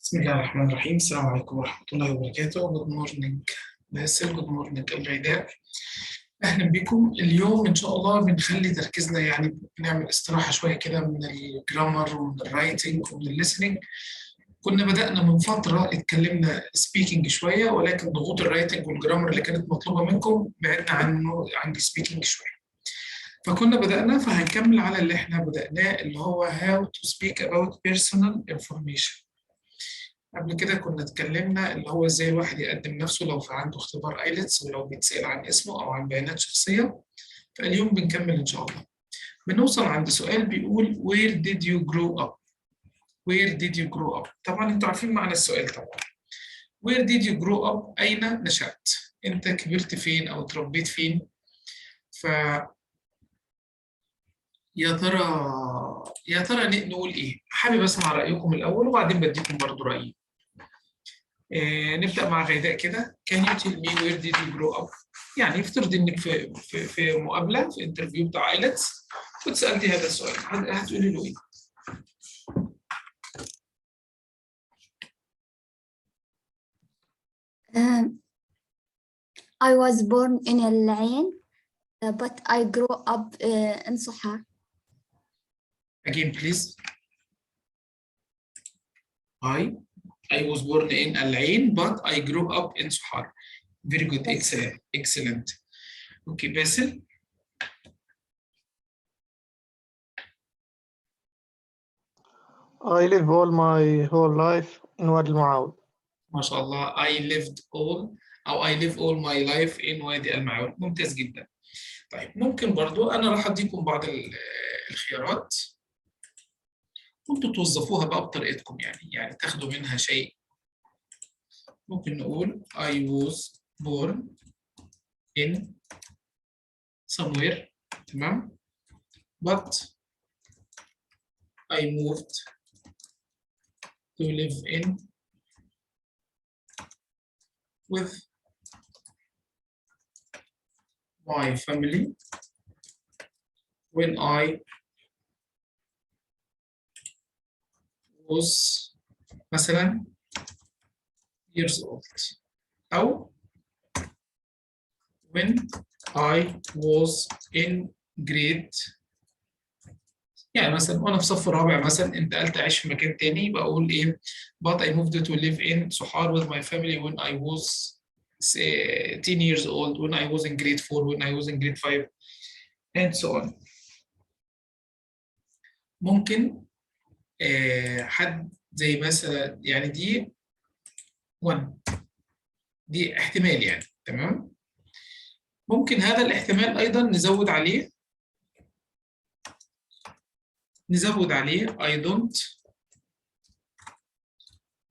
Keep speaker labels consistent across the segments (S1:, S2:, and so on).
S1: بسم الله الرحمن الرحيم. السلام عليكم ورحمة الله وبركاته. Good morning باسل. Good morning الغيداء. أهلا بكم. اليوم إن شاء الله بنخلي تركيزنا، يعني بنعمل استراحة شوية كده من الجرامر ومن الرايتنج ومن الليسننج. كنا بدأنا من فترة اتكلمنا سبيكينج شوية، ولكن ضغوط الرايتنج والجرامر اللي كانت مطلوبة منكم بعدنا عن السبيكينج شوية. فكنا بدأنا فهنكمل على اللي احنا بدأناه، اللي هو how to speak about personal information. قبل كده كنا اتكلمنا اللي هو ازاي الواحد يقدم نفسه لو في عنده اختبار IELTS ولو بيتسأل عن اسمه او عن بيانات شخصية. فاليوم بنكمل ان شاء الله. بنوصل عند سؤال بيقول where did you grow up؟ where did you grow up؟ طبعا انتوا عارفين معنى السؤال طبعا. where did you grow up؟ اين نشأت؟ انت كبرت فين او اتربيت فين؟ ف يا ترى نقول ايه؟ حابب اسمع رأيكم الاول وبعدين بديكم برضو رأيي. نبدأ مع غيداء كده. Can you tell me where did you grow up؟ يعني افترض انك في مقابلة في انترفيو بتاع IELTS واتسألتي هذا السؤال، هتقولي له ايه؟
S2: I was born in العين, but I grew up in صحار.
S1: Again please. I was born in العين but I grew up in صحار. Very good. Excellent. Okay, باسل.
S3: I live all my whole life in وادي المعاول.
S1: ما شاء الله. I live all my life in وادي المعاول. ممتاز جدا. طيب ممكن برضو أنا راح أديكم بعض الخيارات وانتوا توظفوها بقى بطريقتكم، يعني تاخدوا منها شيء. ممكن نقول I was born in somewhere، تمام، but I moved to live in with my family when I was مثلا years old، أو when I was in grade، يعني مثلا وأنا في صف رابع مثلا انتقلت أعيش في مكان تاني، يبقى أقول إيه؟ but I moved to live in صحار with my family when I was 10 years old, when I was in grade 4, when I was in grade 5 and so on. ممكن حد زي مثلا، يعني دي 1، دي احتمال يعني، تمام. ممكن هذا الاحتمال أيضا نزود عليه I don't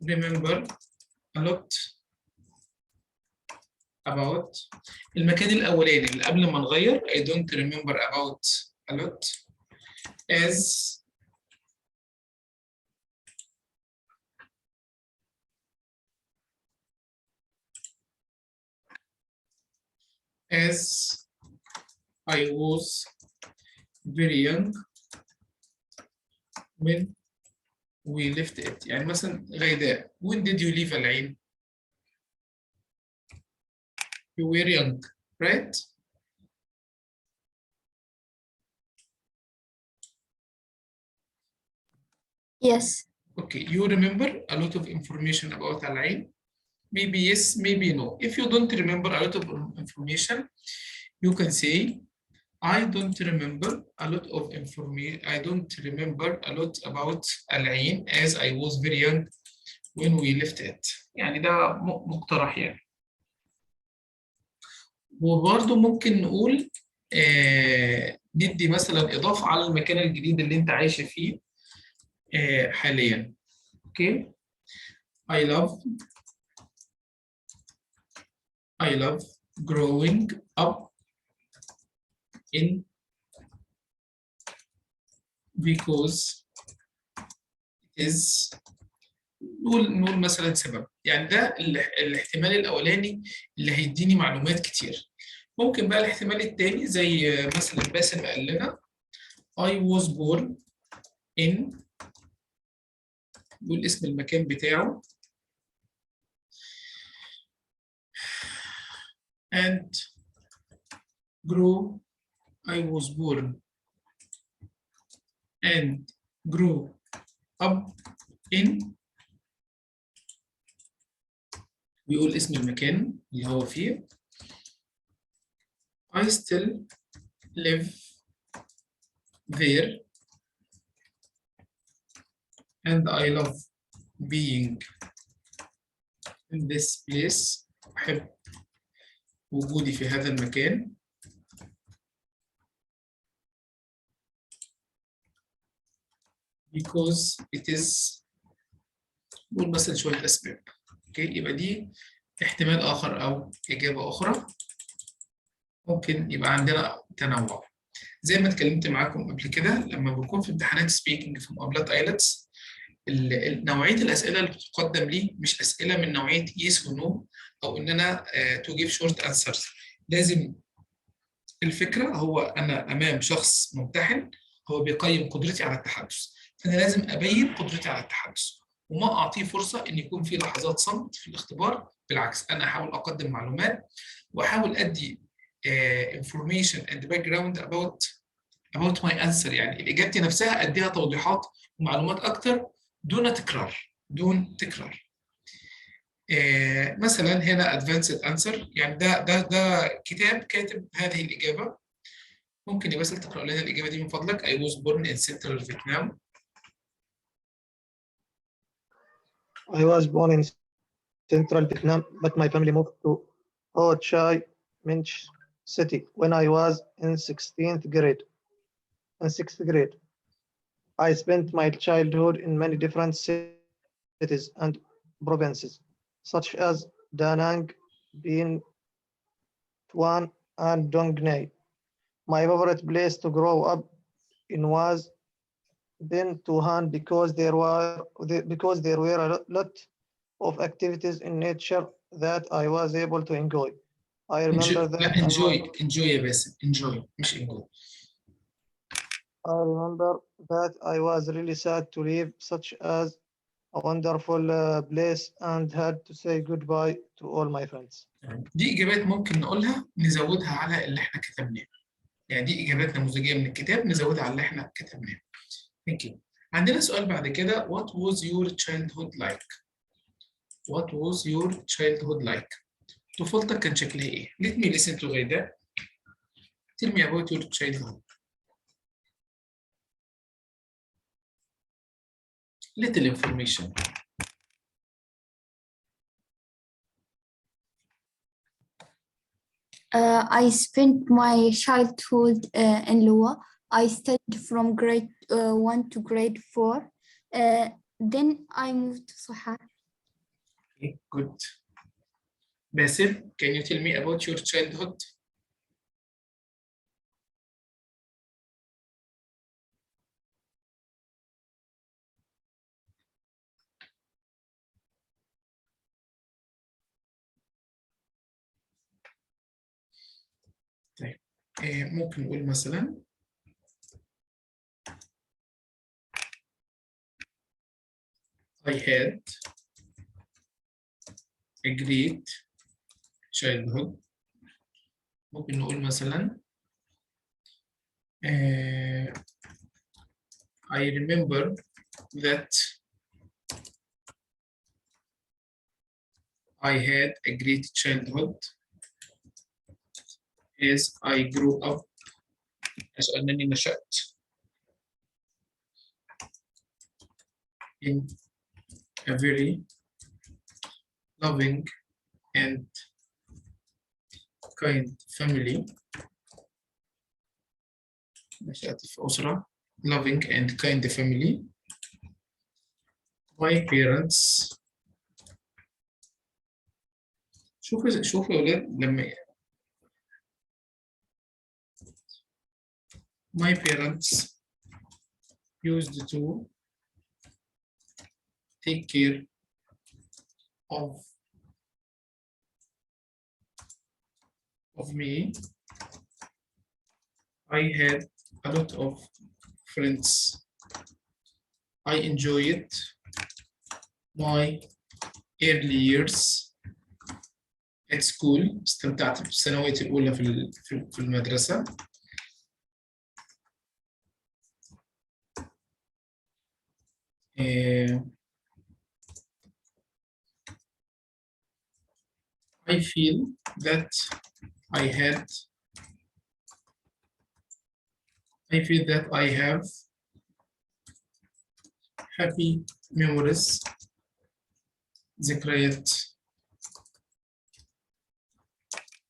S1: remember a lot about المكان الأولاني اللي قبل ما نغير I don't remember about a lot as I was very young when we left it. يعني مثلا غيداء when did you leave العين؟ You were young, right?
S2: Yes.
S1: Okay, you remember a lot of information about العين? Maybe yes, maybe no. If you don't remember a lot of information, you can say I don't remember a lot of information. I don't remember a lot about العين as I was very young when we left it. يعني ده مقترح يعني. وبرضه ممكن نقول ندي مثلا إضافة على المكان الجديد اللي أنت عايش فيه حاليا. اوكي. I love growing up in because it is، نقول مثلا سبب، يعني ده الاحتمال الاولاني اللي هيديني معلومات كتير. ممكن بقى الاحتمال الثاني زي مثلا باسم قال لنا I was born in بيقول اسم المكان بتاعه and grow I was born and grew up in. بيقول اسم المكان اللي هو فيه. I still live there and I love being in this place. أحب وجودي في هذا المكان. because it is. نقول مثلا شوية أسباب. اوكي، يبقى دي احتمال آخر أو إجابة أخرى. ممكن يبقى عندنا تنوع. زي ما اتكلمت معاكم قبل كده، لما بكون في امتحانات سبيكنج في مقابلات ايلتس، نوعية الأسئلة اللي بتقدم لي مش أسئلة من نوعية yes و no أو إن أنا to give short answers. لازم الفكرة هو أنا أمام شخص ممتحن هو بيقيم قدرتي على التحدث، فأنا لازم أبين قدرتي على التحدث وما أعطيه فرصة إن يكون في لحظات صمت في الاختبار. بالعكس، أنا أحاول أقدم معلومات وأحاول أدي information and background about my answer. يعني الإجابة نفسها أديها توضيحات ومعلومات أكتر دون تكرار. مثلا هنا advanced answer، يعني ده كتاب كاتب هذه الإجابة. ممكن يا باسل تقرأ لنا الإجابة دي من فضلك. I was born in central Vietnam.
S3: I was born in central Vietnam, but my family moved to Ho Chi Minh City when I was in sixth grade. I spent my childhood in many different cities and provinces, such as Da Nang, Bien Thuan, and Dong Nay. My favorite place to grow up in was Bien Thuan because there were a lot of activities in nature that I was able to enjoy. I remember that
S1: لا enjoy يا باسل، enjoy مش enjoy.
S3: I remember that I was really sad to leave such as a wonderful place and had to say goodbye to all my friends.
S1: دي إجابات ممكن نقولها نزودها على اللي احنا كتبناه. يعني دي إجابات نموذجية من الكتاب نزودها على اللي احنا كتبناه. Thank you. عندنا سؤال بعد كده. What was your childhood like? What was your childhood like? طفولتك كان شكلها إيه؟ Let me listen to غيداء. Tell me about your childhood. Little information.
S2: I spent my childhood in Lua. I studied from grade 1 to grade 4. Then I moved to Sohar.
S1: Okay, good. Basil, can you tell me about your childhood? طيب ممكن نقول مثلا I had a great childhood. ممكن نقول مثلا I remember that I had a great childhood as I grew up. as أنني نشأت in a very loving and kind family. نشأت في أسرة loving and kind family. My parents. شوفوا يا ولاد لما my parents used to take care of me. I had a lot of friends. I enjoy it my early years at school. استمتعت بالسنوات الأولى في المدرسة. I feel that I have happy memories. ذكريات.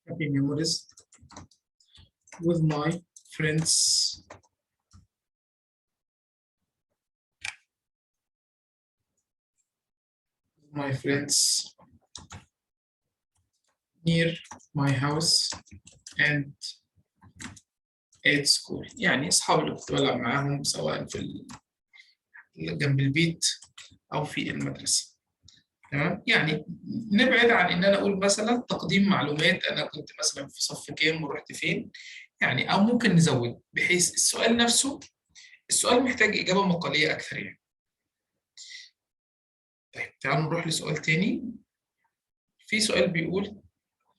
S1: Happy memories with my friends. Near my house and at school. يعني أصحابي اللي كنت بلعب معاهم سواء جنب البيت أو في المدرسة. تمام؟ يعني نبعد عن إن أنا أقول مثلا تقديم معلومات أنا كنت مثلا في صف كام ورحت فين، يعني أو ممكن نزود بحيث السؤال نفسه، السؤال محتاج إجابة مقالية أكثر يعني. طيب تعالوا نروح لسؤال تاني. في سؤال بيقول،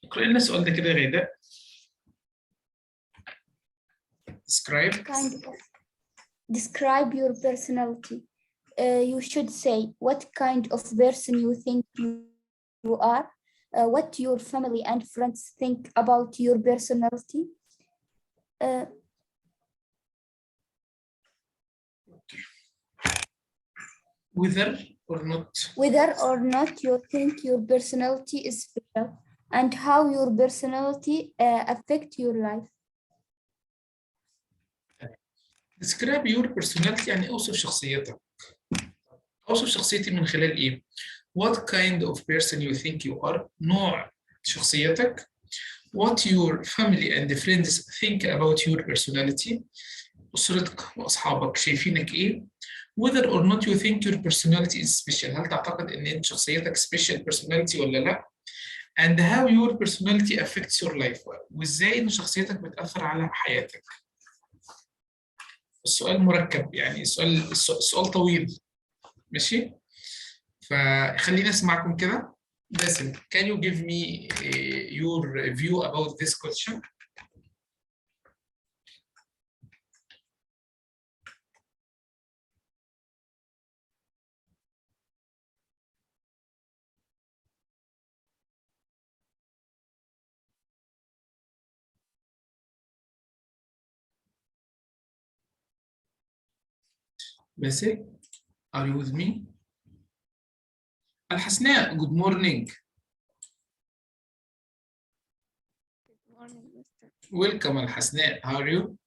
S1: اقرأ لنا السؤال ده كده يا غيداء.
S2: Describe your personality. You should say what kind of person you think you are, what your family and friends think about your personality.
S1: Whether or not
S2: you think your personality is special, and how your personality affect your life.
S1: Describe your personality يعني أوصف شخصيتك. أوصف شخصيتي من خلال إيه؟ What kind of person you think you are. نوع شخصيتك. What your family and friends think about your personality. أسرتك وأصحابك شايفينك إيه. Whether or not you think your personality is special. هل تعتقد إن أنت شخصيتك special personality ولا لأ؟ And how your personality affects your life. وإزاي إن شخصيتك بتأثر على حياتك. السؤال مركب يعني السؤال طويل. ماشي؟ فخليني أسمعكم كده. Listen, can you give me your view about this question? Basil, are you with me? Al-Hasna, good morning.
S4: Good morning, Mr.
S1: Welcome, Al-Hasna. How are you?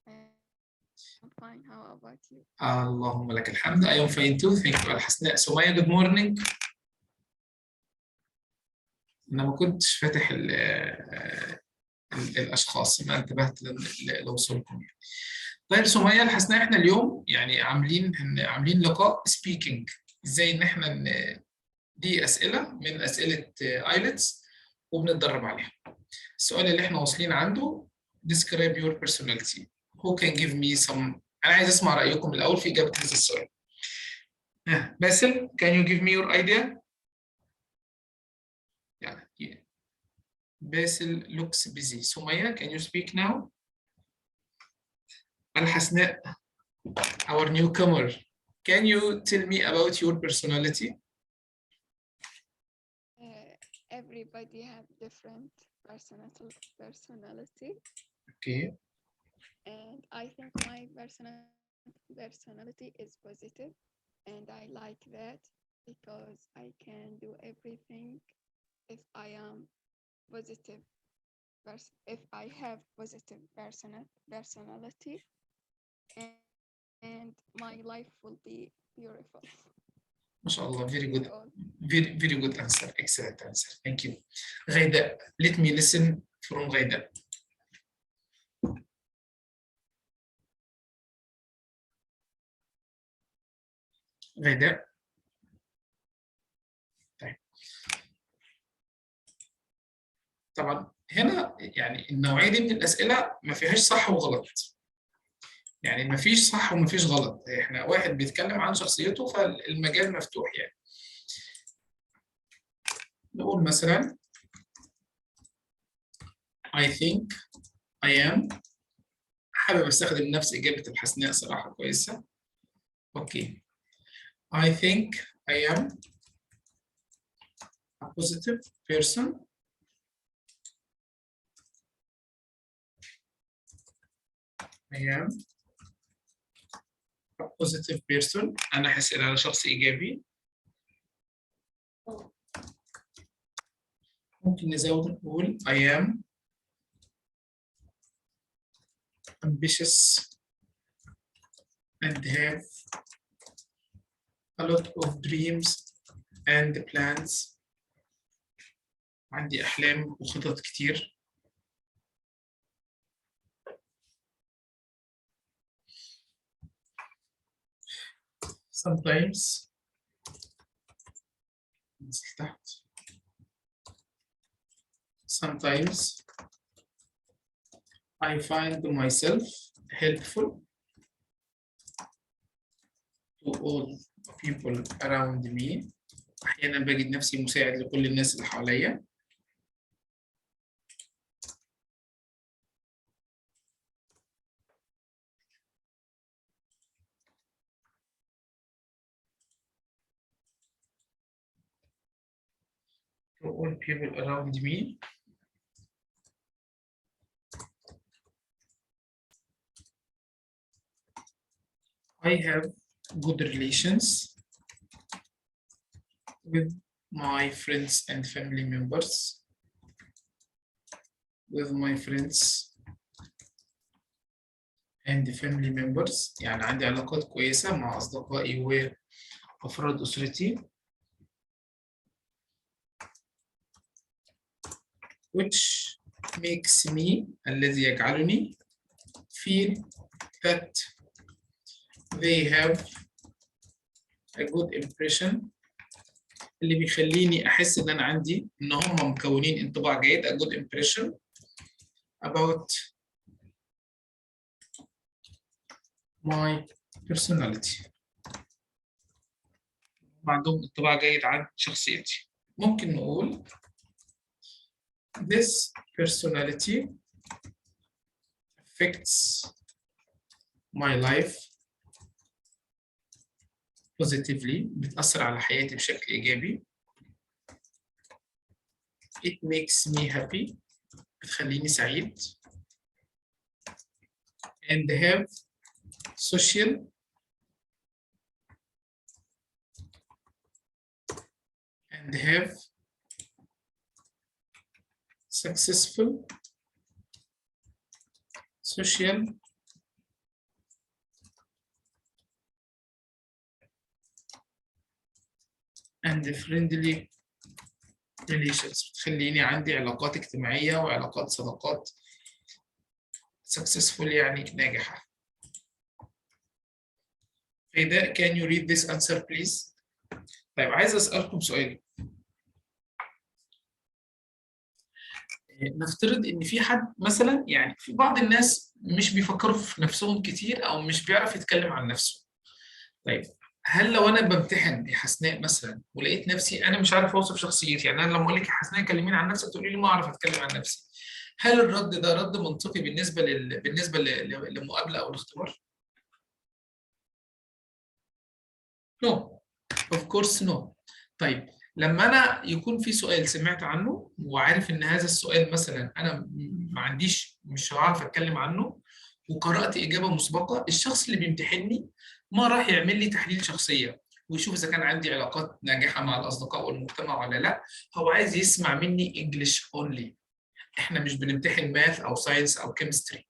S4: I'm fine. How about you?
S1: اللهم لك الحمد. I am fine too. Thank you, Al-Hasna. Sumaya, good morning. أنا ما كنتش فاتح الأشخاص، ما انتبهت لوصولكم. طيب سمية، الحسناء احنا اليوم يعني عاملين لقاء سبيكينج، ازاي ان احنا دي اسئله من اسئله ايلتس وبنتدرب عليها. السؤال اللي احنا واصلين عنده describe your personality. Who can give me some. انا عايز اسمع رايكم الاول في اجابه هذا السؤال. باسل, can you give me your idea? Yeah. Basil looks busy. Sumaya, can you speak now? Al-Hasna, our newcomer, can you tell me about your personality?
S4: Everybody have different personality.
S1: Okay.
S4: And I think my personality is positive, and I like that because I can do everything if I am positive. If I have positive personality, and my life will be beautiful.
S1: MashaAllah, very good. Very good answer. Excellent answer. Thank you. Ghaida, let me listen from Ghaida. غيداء. طيب. طبعا هنا يعني النوعية دي من الأسئلة ما فيهاش صح وغلط. يعني ما فيش صح وما فيش غلط، احنا واحد بيتكلم عن شخصيته فالمجال مفتوح يعني. نقول مثلا I think I am. حابب استخدم نفس اجابه الحسناء صراحه كويسه. اوكي. I think I am a positive person. I am a positive person. أنا أحس إن أنا شخص إيجابي. ممكن نزود نقول I am ambitious and have a lot of dreams and plans. عندي أحلام وخطط كتير. Sometimes I find myself helpful to all people around me. أحيانا بجد نفسي مساعد لكل الناس اللي حواليا. To all people around me. I have good relations with my friends and family members. With my friends and family members. يعني عندي علاقات كويسة مع أصدقائي وأفراد أسرتي. Which makes me الذي يجعلني feel that they have a good impression. اللي بيخليني أحس إن أنا عندي إن هم مكونين انطباع جيد. A good impression about my personality. عندهم انطباع جيد عن شخصيتي. ممكن نقول this personality affects my life positively. بتأثر على حياتي بشكل إيجابي. It makes me happy. بتخليني سعيد. And have social and have successful social and friendly relations. بتخليني عندي علاقات اجتماعية وعلاقات صداقات successful يعني ناجحة. فإذا can you read this answer please؟ طيب عايز أسألكم سؤال. نفترض إن في حد مثلا، يعني في بعض الناس مش بيفكروا في نفسهم كتير أو مش بيعرف يتكلم عن نفسه. طيب هل لو أنا بمتحن يا حسناء مثلا ولقيت نفسي أنا مش عارف أوصف شخصيتي، يعني أنا لما أقول لك يا حسناء كلميني عن نفسك تقولي لي ما أعرف أتكلم عن نفسي، هل الرد ده رد منطقي بالنسبة للمقابلة أو الاختبار؟ No. Of course no. طيب لما أنا يكون في سؤال سمعت عنه وعارف إن هذا السؤال مثلا أنا مش هعرف أتكلم عنه وقرأت إجابة مسبقة، الشخص اللي بيمتحني ما راح يعمل لي تحليل شخصية ويشوف إذا كان عندي علاقات ناجحة مع الأصدقاء والمجتمع ولا لأ. هو عايز يسمع مني English only. إحنا مش بنمتحن ماث أو ساينس أو كيمستري.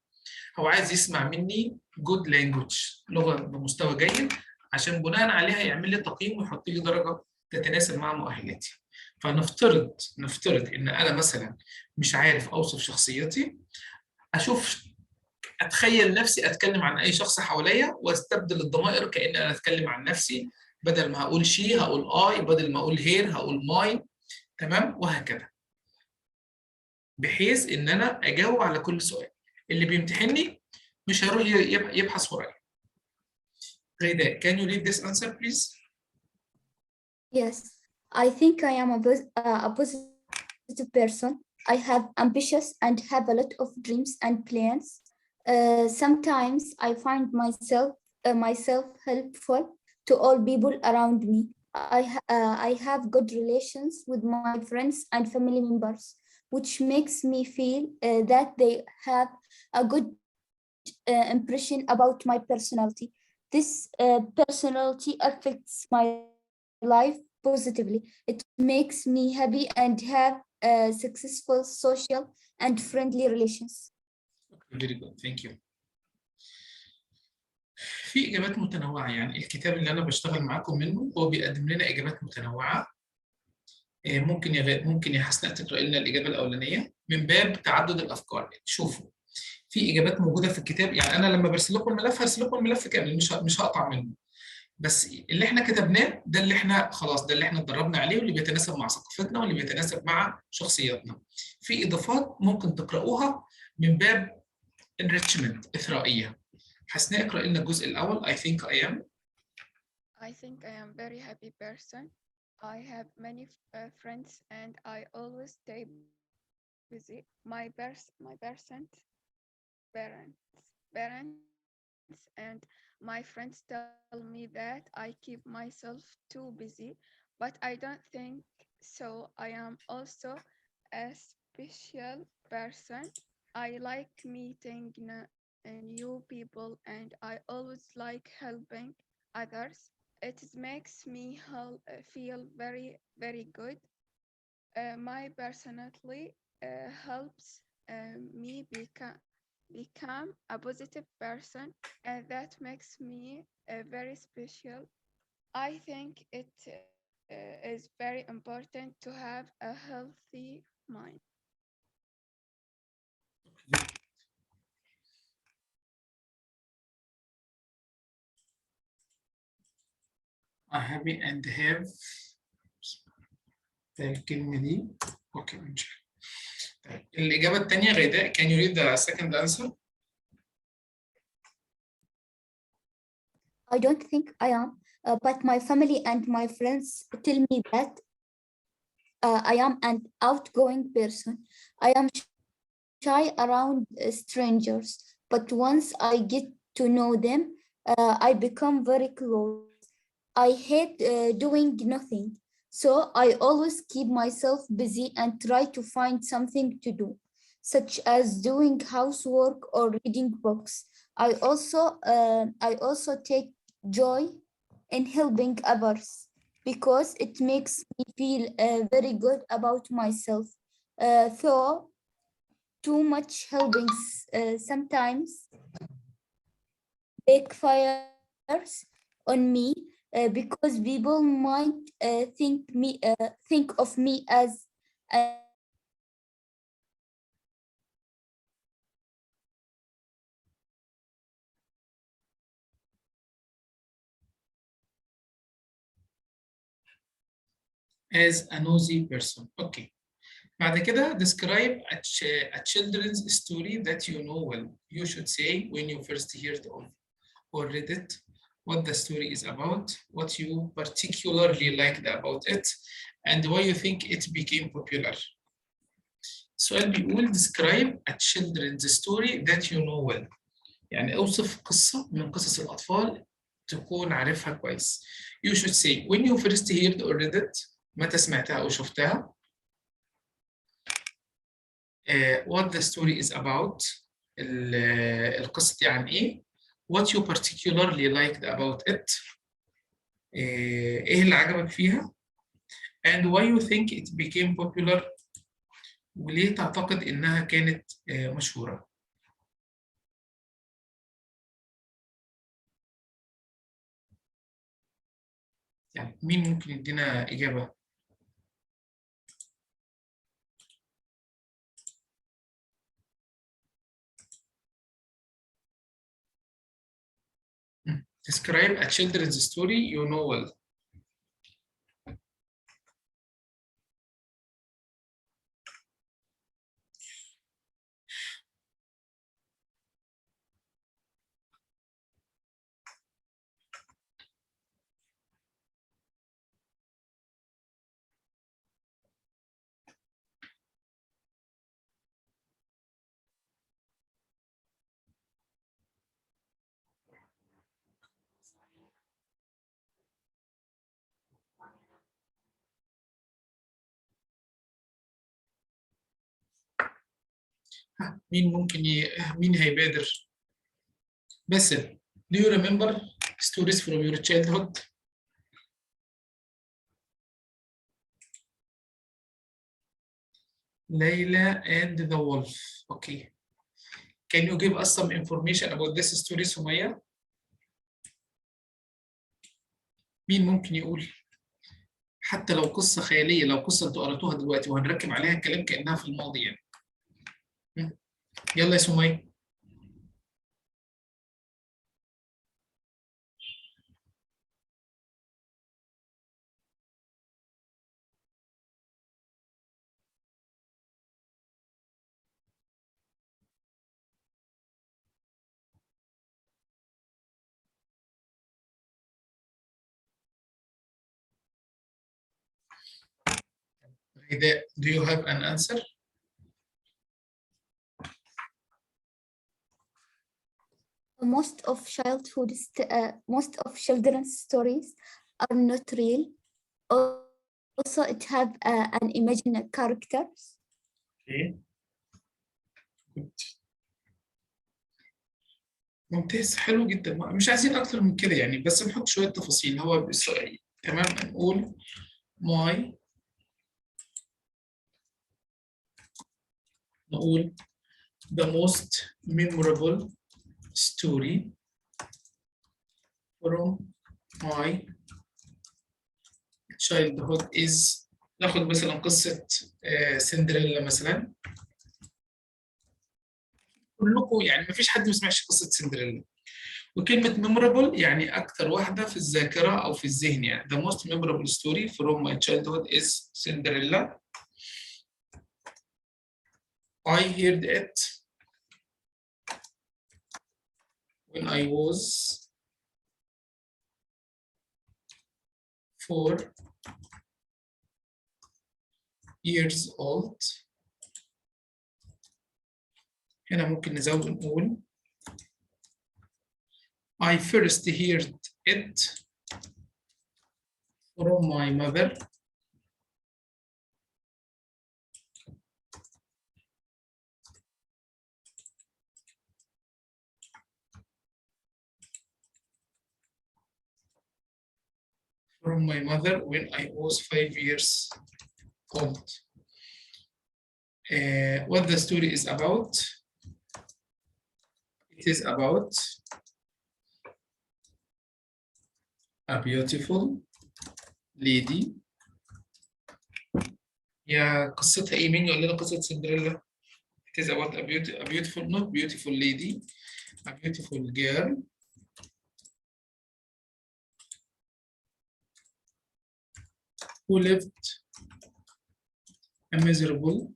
S1: هو عايز يسمع مني good language، لغة بمستوى جيد، عشان بناء عليها يعمل لي تقييم ويحط لي درجة تتناسب مع مؤهلاتي. فنفترض إن أنا مثلا مش عارف أوصف شخصيتي، أتخيل نفسي أتكلم عن أي شخص حواليا واستبدل الضمائر كأن أنا أتكلم عن نفسي. بدل ما هقول شي هقول I، بدل ما أقول هير هقول ماي، تمام، وهكذا، بحيث إن أنا أجاوب على كل سؤال. اللي بيمتحني مش هيروح يبحث ورايا. غيداء, can you read this answer please?
S2: Yes, I think I am a positive person. I have ambitious and have a lot of dreams and plans. Sometimes I find myself helpful to all people around me. I have good relations with my friends and family members, which makes me feel that they have a good impression about my personality. This personality affects my life positively. It makes me happy and have successful social and friendly relations.
S1: Very good, thank you. في إجابات متنوعة، يعني الكتاب اللي أنا بشتغل معاكم منه هو بيقدم لنا إجابات متنوعة. ممكن يا حسناء تقرأ لنا الإجابة الأولانية من باب تعدد الأفكار. شوفوا في إجابات موجودة في الكتاب، يعني أنا لما برسل لكم الملف هرسل لكم الملف كامل، مش هقطع منه، بس اللي احنا كتبناه ده اللي احنا خلاص، ده اللي احنا اتدربنا عليه واللي بيتناسب مع ثقافتنا واللي بيتناسب مع شخصياتنا. في إضافات ممكن تقرأوها من باب enrichment، إثرائية. حسناء اقرأ لنا الجزء الأول. I think I am.
S4: I think I am very happy person. I have many friends and I always stay busy. My parents and my friends tell me that I keep myself too busy, but I don't think so. I am also a special person. I like meeting new people and I always like helping others. It makes me feel very, very good. My personality helps me become a positive person, and that makes me very special. I think it is very important to have a healthy mind.
S1: I happy and have الكلمة دي. اوكي مش طيب. الإجابة الثانية غيداء. Can you read the second answer?
S2: I don't think I am, but my family and my friends tell me that I am an outgoing person. I am shy around strangers, but once I get to know them, I become very close. I hate doing nothing, so I always keep myself busy and try to find something to do, such as doing housework or reading books. I also take joy in helping others because it makes me feel very good about myself. Though too much helping sometimes backfires on me because people might think of me as an
S1: As a nosy person. Okay. بعد كده describe a children's story that you know well. You should say when you first heard of or read it, what the story is about, what you particularly liked about it, and why you think it became popular. السؤال بيقول describe a children's story that you know well. يعني اوصف قصة من قصص الأطفال تكون عارفها كويس. You should say when you first heard or read it. متى سمعتها أو شفتها. What the story is about. القصة دي عن إيه. What you particularly liked about it. إيه اللي عجبك فيها. And why you think it became popular. وليه تعتقد إنها كانت مشهورة. يعني مين ممكن يدينا إجابة؟ Describe a children's story you know well. مين مين هيبادر؟ باسل. Do you remember stories from your childhood? Layla and the wolf. Okay. Can you give us some information about this story, سمية؟ مين ممكن يقول؟ حتى لو قصة خيالية، لو قصة انتوا قرأتوها دلوقتي وهنركب عليها الكلام كأنها في الماضي يعني. يلا يا سمية. Do you have an answer?
S2: Most of children's stories are not real. Also, it have an imaginary characters.
S1: Okay. Good. ممتاز، حلو جدا. مش عايزين اكتر من كده يعني، بس نحط شويه تفاصيل. هو بالسؤال تمام. نقول نقول the most memorable story from my childhood is. ناخد مثلا قصة سندريلا مثلا. كلكم يعني مفيش حد ما سمعش قصة سندريلا. وكلمة memorable يعني أكثر واحدة في الذاكرة أو في الذهن يعني. The most memorable story from my childhood is Cinderella. I heard it when I was 4 years old. هنا ممكن نزود نقول I first heard it from my mother when I was 5 years old. What the story is about? It is about a beautiful lady. يا قصتها ايه؟ مين يقول لنا قصة سندريلا؟ It is about a beautiful, not beautiful lady, a beautiful girl who lived a miserable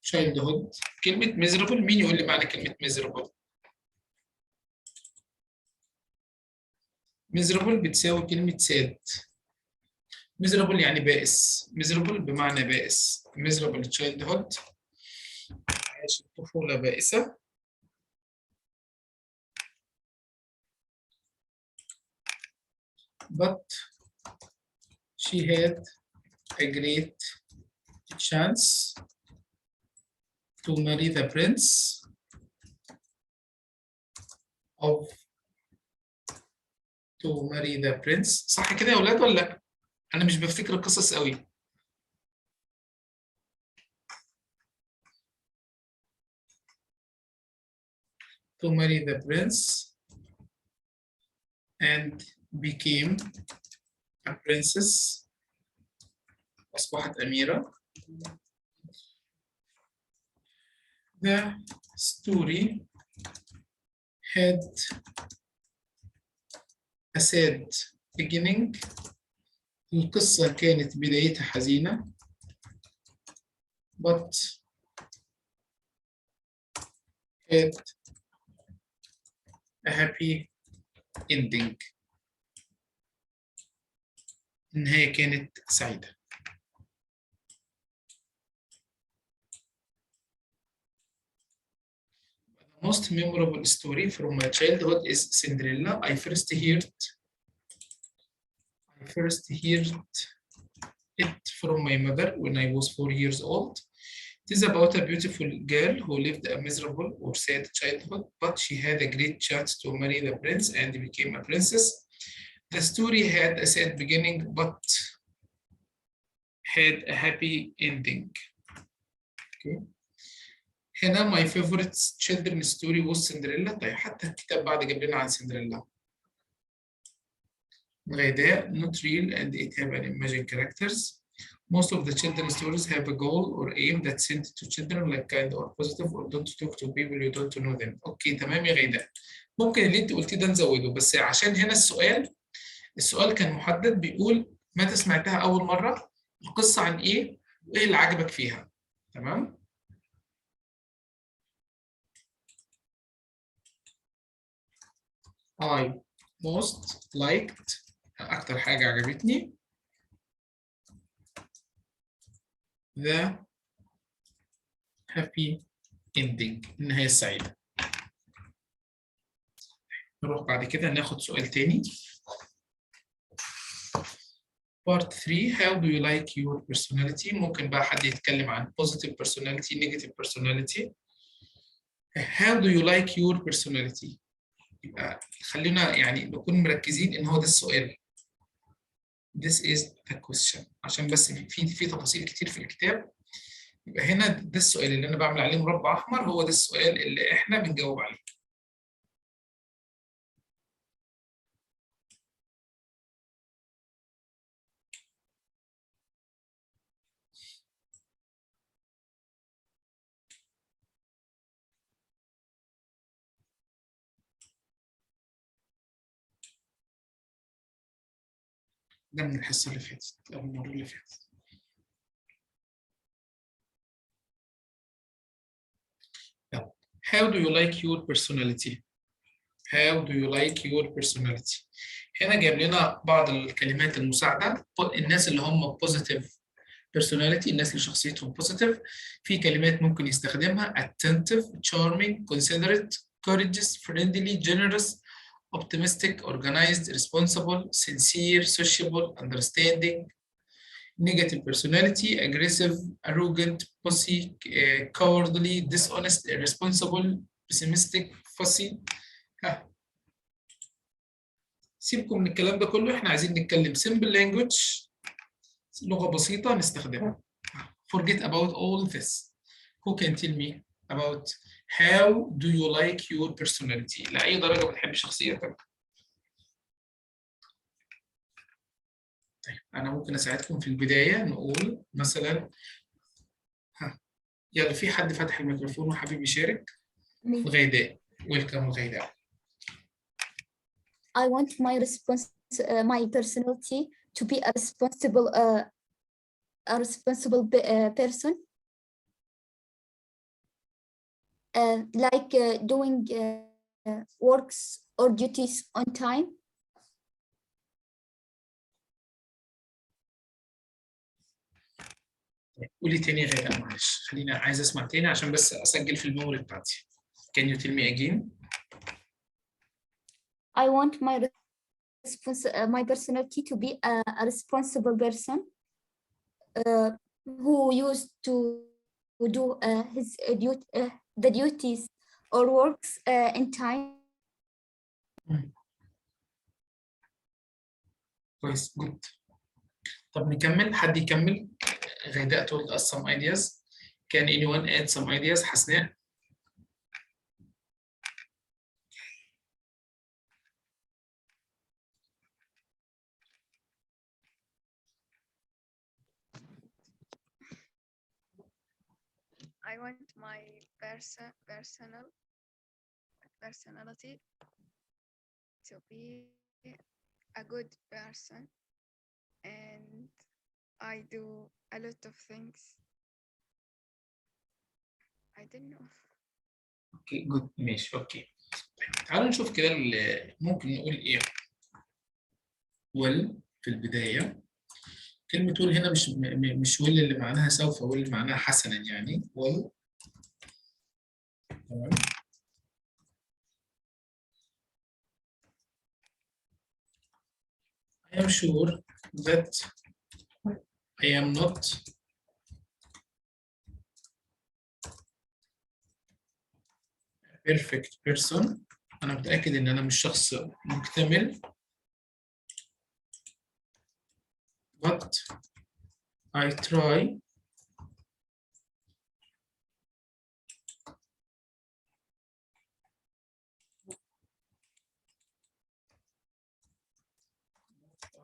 S1: childhood. كلمة miserable، مين يقول لي معنى كلمة miserable؟ miserable بتساوي كلمة sad. miserable يعني بائس. miserable بمعنى بائس. miserable childhood عاش طفولة بائسة. But she had a great chance to marry the prince صح كده يا ولاد ولا لا؟ أنا مش بفتكر القصص قوي. To marry the prince and became a princess. أصبحت أميرة. The story had a sad beginning. القصة كانت بدايتها حزينة. But had a happy ending. النهاية كانت سعيدة. The most memorable story from my childhood is Cinderella. I first heard it from my mother when I was 4 years old. It It is about a beautiful girl who lived a miserable or sad childhood, but she had a great chance to marry the prince and became a princess. The story had a sad beginning, but had a happy ending. Okay. هنا my favorite children's story was Cinderella. طيب حتى الكتاب بعد جاب لنا عن سندريلا. غيداء not real and it have an imagined characters. Most of the children's stories have a goal or aim that's sent to children like kind or positive or don't talk to people you don't know them. اوكي تمام يا غيداء. ممكن اللي انت قلتيه ده نزوده بس عشان هنا السؤال كان محدد بيقول متى سمعتها أول مرة؟ القصة عن إيه؟ وإيه اللي عجبك فيها؟ تمام؟ I most liked أكتر حاجة عجبتني the happy ending النهاية السعيدة. نروح بعد كده ناخد سؤال تاني. Part 3 How do you like your personality؟ ممكن بقى حد يتكلم عن positive personality, negative personality. How do you like your personality؟ يبقى خلينا يعني نكون مركزين إن هو ده السؤال. This is the question. عشان بس في تفاصيل كتير في الكتاب. يبقى هنا ده السؤال اللي أنا بعمل عليه مربع أحمر، هو ده السؤال اللي إحنا بنجاوب عليه. ده من الحصة اللي فاتت أو المرة اللي فاتت. How do you like your personality؟ How do you like your personality؟ هنا جايب لنا بعض الكلمات المساعدة. الناس اللي هم positive personality، الناس اللي شخصيتهم positive، في كلمات ممكن يستخدمها attentive, charming, considerate, courageous, friendly, generous, optimistic, organized, responsible, sincere, sociable, understanding. Negative personality, aggressive, arrogant, bossy, cowardly, dishonest, irresponsible, pessimistic, fussy. سيبكم من الكلام ده كله، احنا عايزين نتكلم simple language، لغة بسيطة نستخدمها. Forget about all this. Who can tell me about how do you like your personality؟ لأي درجة بتحب شخصيتك؟ طيب أنا ممكن أساعدكم في البداية، نقول مثلا يلا في حد فتح الميكروفون وحابب يشارك؟ غيداء. ويلكم غيداء.
S2: I want my personality to be a responsible person, like doing works or duties on time.
S1: قولي تاني يا غيداء معلش، خلينا عايز اسمع تاني عشان بس اسجل في الميموري بتاعتي. Can you tell me again؟
S2: I want my personality to be a responsible person who used to do the duties or works in time.
S1: كويس جود. طب نكمل، حد يكمل. غيداء told us some ideas. Can anyone add some ideas؟ حسناء.
S4: I want my personality to be a good person, and I do a lot of things. I don't know.
S1: اوكي جود ماشي اوكي. تعالوا نشوف كده ممكن نقول ايه. will في البداية، كلمة will هنا مش will اللي معناها سوف، will اللي معناها حسنا يعني will. تمام. I am sure that I am not perfect person. أنا متأكد إن أنا مش شخص مكتمل. But I try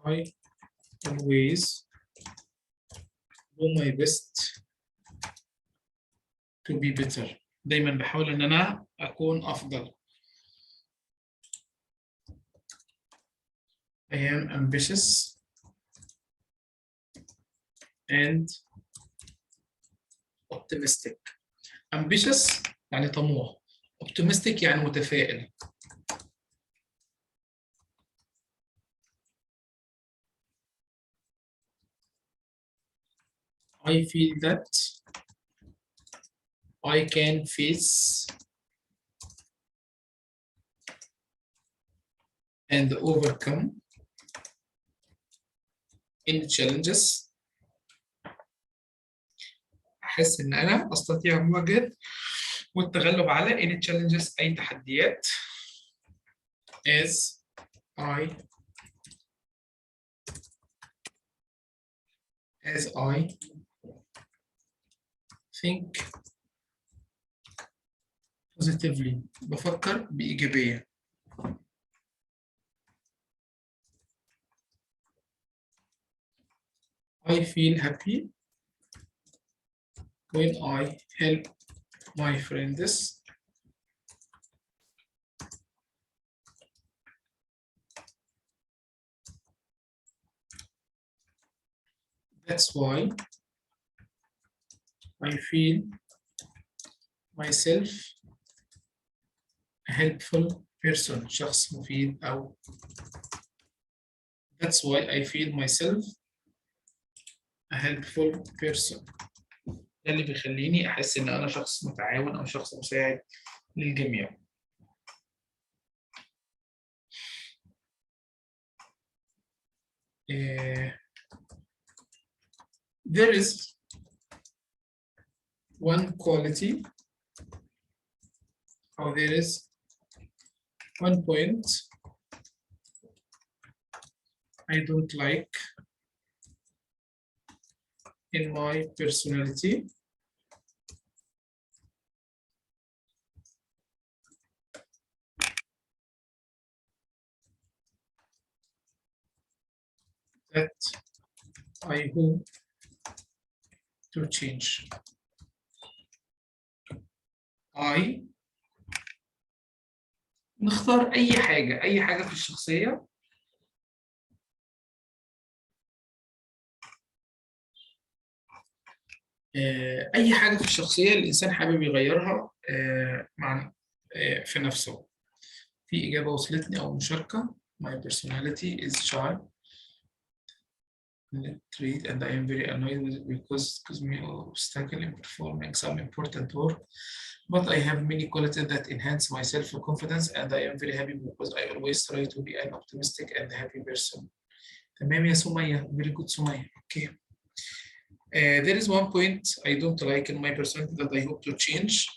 S1: I always do my best to be better. دايما بحاول إن أنا أكون أفضل. I am ambitious and optimistic. Ambitious يعني طموح. Optimistic يعني متفائل. I feel that I can face and overcome any challenges. أحس إن أنا أستطيع مواجهة والتغلب على any challenges أي تحديات as I think positively. بفكر بإيجابية. I feel happy when I help my friends. That's why I feel myself a helpful person. شخص مفيد أو That's why I feel myself a helpful person. ده اللي بيخليني أحس إن أنا شخص متعاون أو شخص مساعد للجميع. There is one quality, or there is one point I don't like in my personality. That I hope to change. نختار أي حاجة في الشخصية أي حاجة في الشخصية الإنسان حابب يغيرها مع في نفسه. في إجابة وصلتني أو مشاركة. My personality is shy trait and I am very annoyed with it because it gives me an obstacle in performing some important work. But I have many qualities that enhance my self-confidence and I am very happy because I always try to be an optimistic and happy person. تمام يا سمية. Very good سمية. Okay. There is one point I don't like in my personality that I hope to change.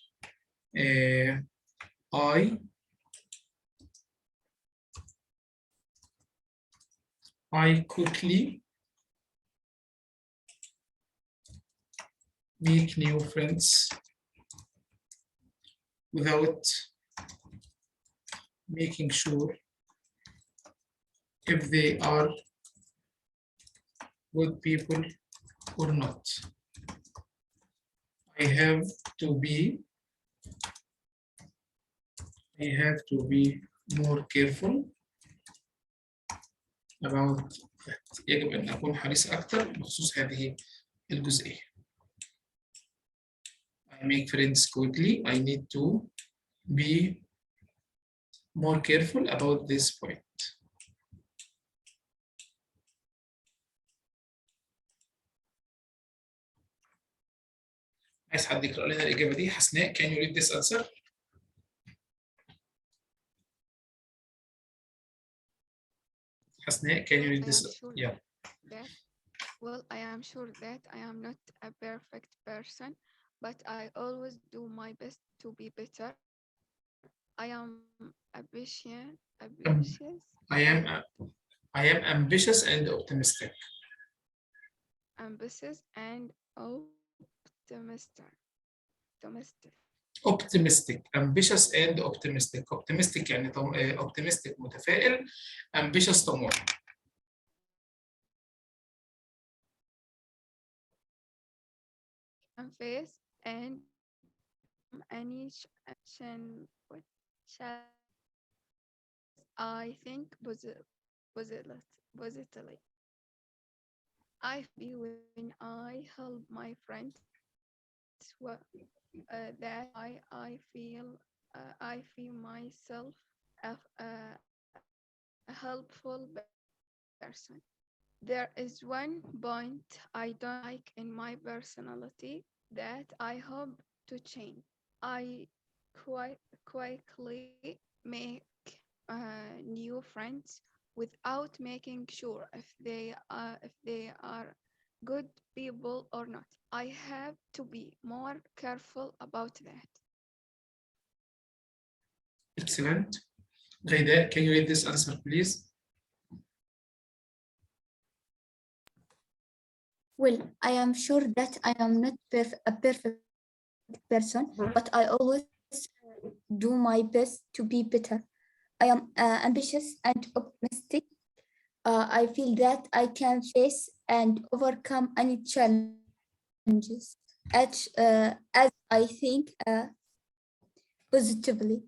S1: I quickly make new friends without making sure if they are good people or not. I have to be more careful about that. يجب أن أكون حريص أكثر بخصوص هذه الجزئية. I make friends quickly. I need to be more careful about this point. عايز حد يقرأ لنا الإجابة دي؟ حسناء, can you read this answer? حسناء, can you read this? Yeah.
S4: Well, I am sure that I am not a perfect person, but I always do my best to be better. I am ambitious.
S1: I am ambitious and optimistic.
S4: Ambitious and optimistic.
S1: Optimistic, ambitious and optimistic. Optimistic يعني optimistic متفائل. ambitious طموح.
S4: Face and any I think positively. I feel when I help my friends that I feel myself a helpful person. There is one point I don't like in my personality that I hope to change. I quickly make new friends without making sure if they are good people or not. I have to be more careful about that.
S1: Excellent. Ghaida, can you read this answer, please?
S2: Well, I am sure that I am not a perfect person, but I always do my best to be better. I am ambitious and optimistic. I feel that I can face and overcome any challenges as I think positively.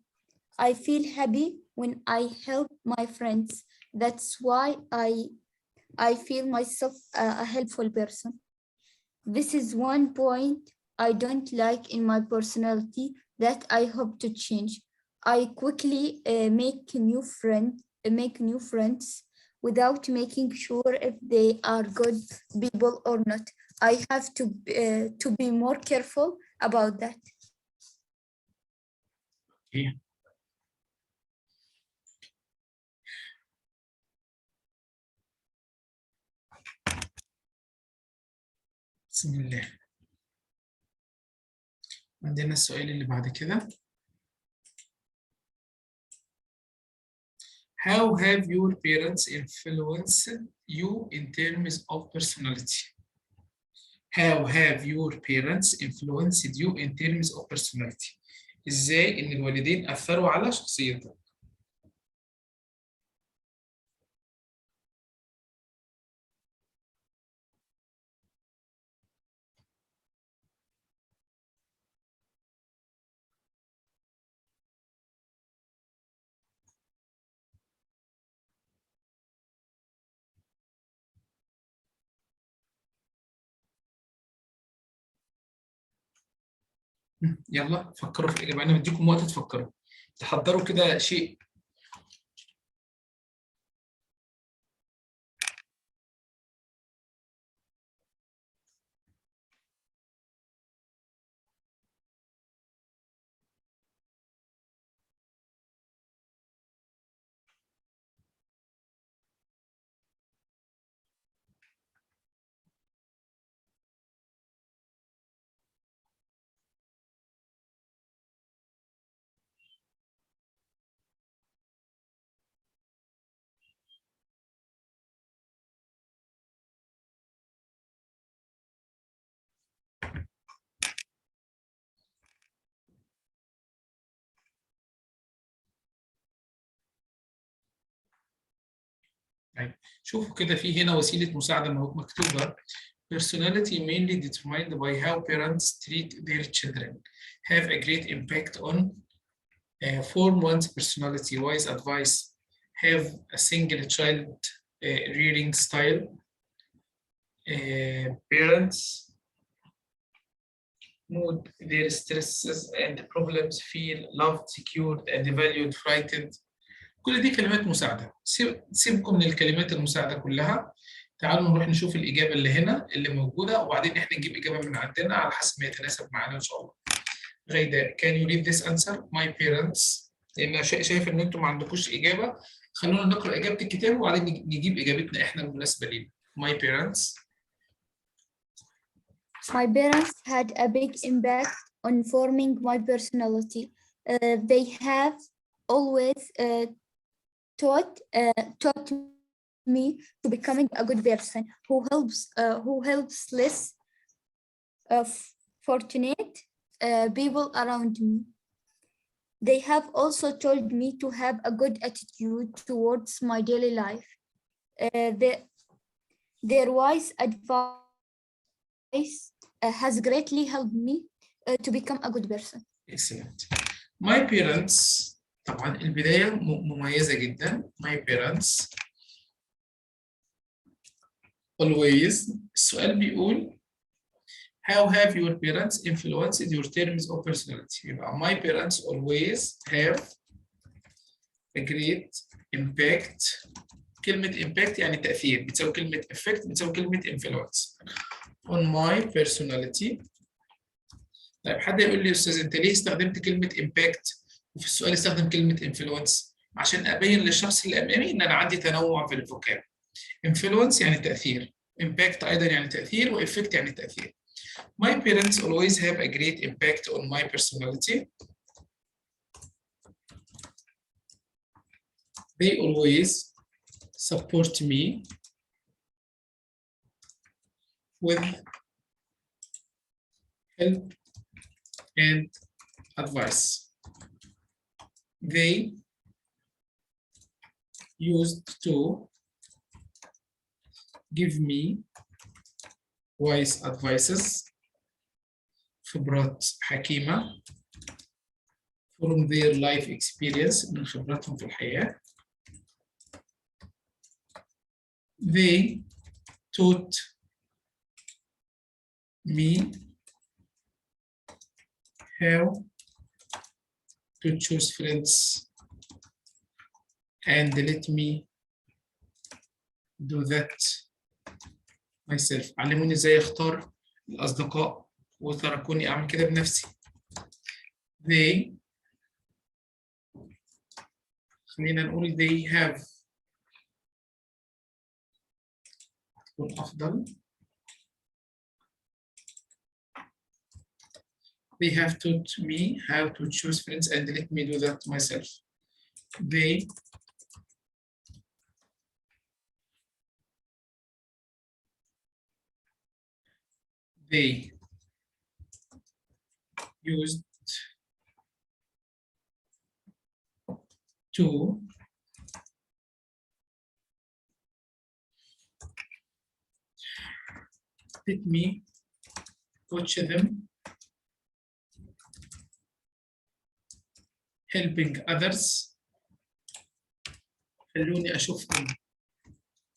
S2: I feel happy when I help my friends. That's why I feel myself a helpful person. This is one point I don't like in my personality that I hope to change. I quickly make new friends without making sure if they are good people or not. I have to be more careful about that.
S1: Okay. بسم الله. عندنا السؤال اللي بعد كده. How have your parents influenced you in terms of personality? How have your parents influenced you in terms of personality? ازاي ان الوالدين اثروا على شخصيتك؟ يلا فكروا في الإجابة، أنا مديكم وقت تفكروا تحضروا كده شيء. طيب شوفوا كده في هنا وسيلة مساعدة مكتوبة. Personality mainly determined by how parents treat their children have a great impact on form one's personality. Wise advice: have a single child rearing style. Parents mood their stresses and problems, feel loved, secured, and valued, frightened. كل دي كلمات مساعدة. سيبكم من الكلمات المساعدة كلها. تعالوا نروح نشوف الإجابة اللي هنا اللي موجودة وبعدين إحنا نجيب إجابة من عندنا على حسب ما يتناسب معانا إن شاء الله. غيداء, can you read this answer? My parents. لأن شايف إن أنتم ما عندكوش إجابة. خلونا نقرأ إجابة الكتاب وبعدين نجيب إجابتنا إحنا المناسبة لينا. My parents.
S2: My parents had a big impact on forming my personality. They have always taught me to becoming a good person who helps less fortunate people around me. They have also told me to have a good attitude towards my daily life. Their wise advice has greatly helped me to become a good person.
S1: Excellent. My parents طبعا البداية مميزة جدا. My parents always. السؤال بيقول how have your parents influenced your terms of personality؟ يبقى my parents always have a great impact. كلمة impact يعني تأثير، بتساوي كلمة effect بتساوي كلمة influence on my personality. طيب حد يقول لي يا أستاذ أنت ليه استخدمت كلمة impact وفي السؤال استخدم كلمة influence؟ عشان أبين للشخص اللي أمامي إن أنا عندي تنوع في الفوكاب. influence يعني تأثير، impact أيضا يعني تأثير، وeffect يعني تأثير. My parents always have a great impact on my personality. They always support me with help and advice. They used to give me wise advices, خبرات حكيمة from their life experience، من خبراتهم في الحياة. They taught me how to choose friends and let me do that myself. علموني ازاي اختار الأصدقاء وتركوني أعمل كده بنفسي. They خلينا نقول they have تكون أفضل. They have taught me how to choose friends and let me do that myself. They used to let me coach them, helping others. خلوني أشوفهم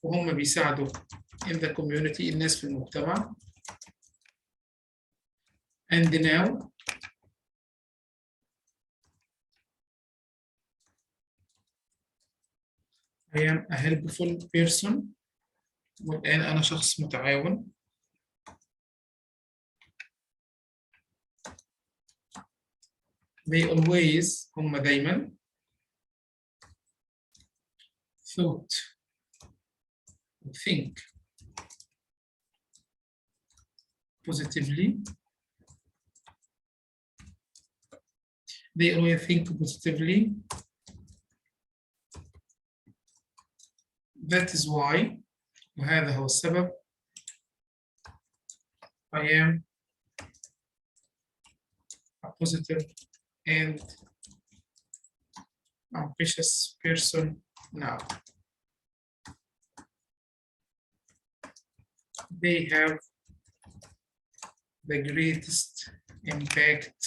S1: وهم بيساعدوا in the community، الناس في المجتمع. And now I am a helpful person. والآن أنا شخص متعاون. They always هم دايما thought think positively. They always think positively. That is why وهذا هو السبب I am a positive and ambitious person now. They have the greatest impact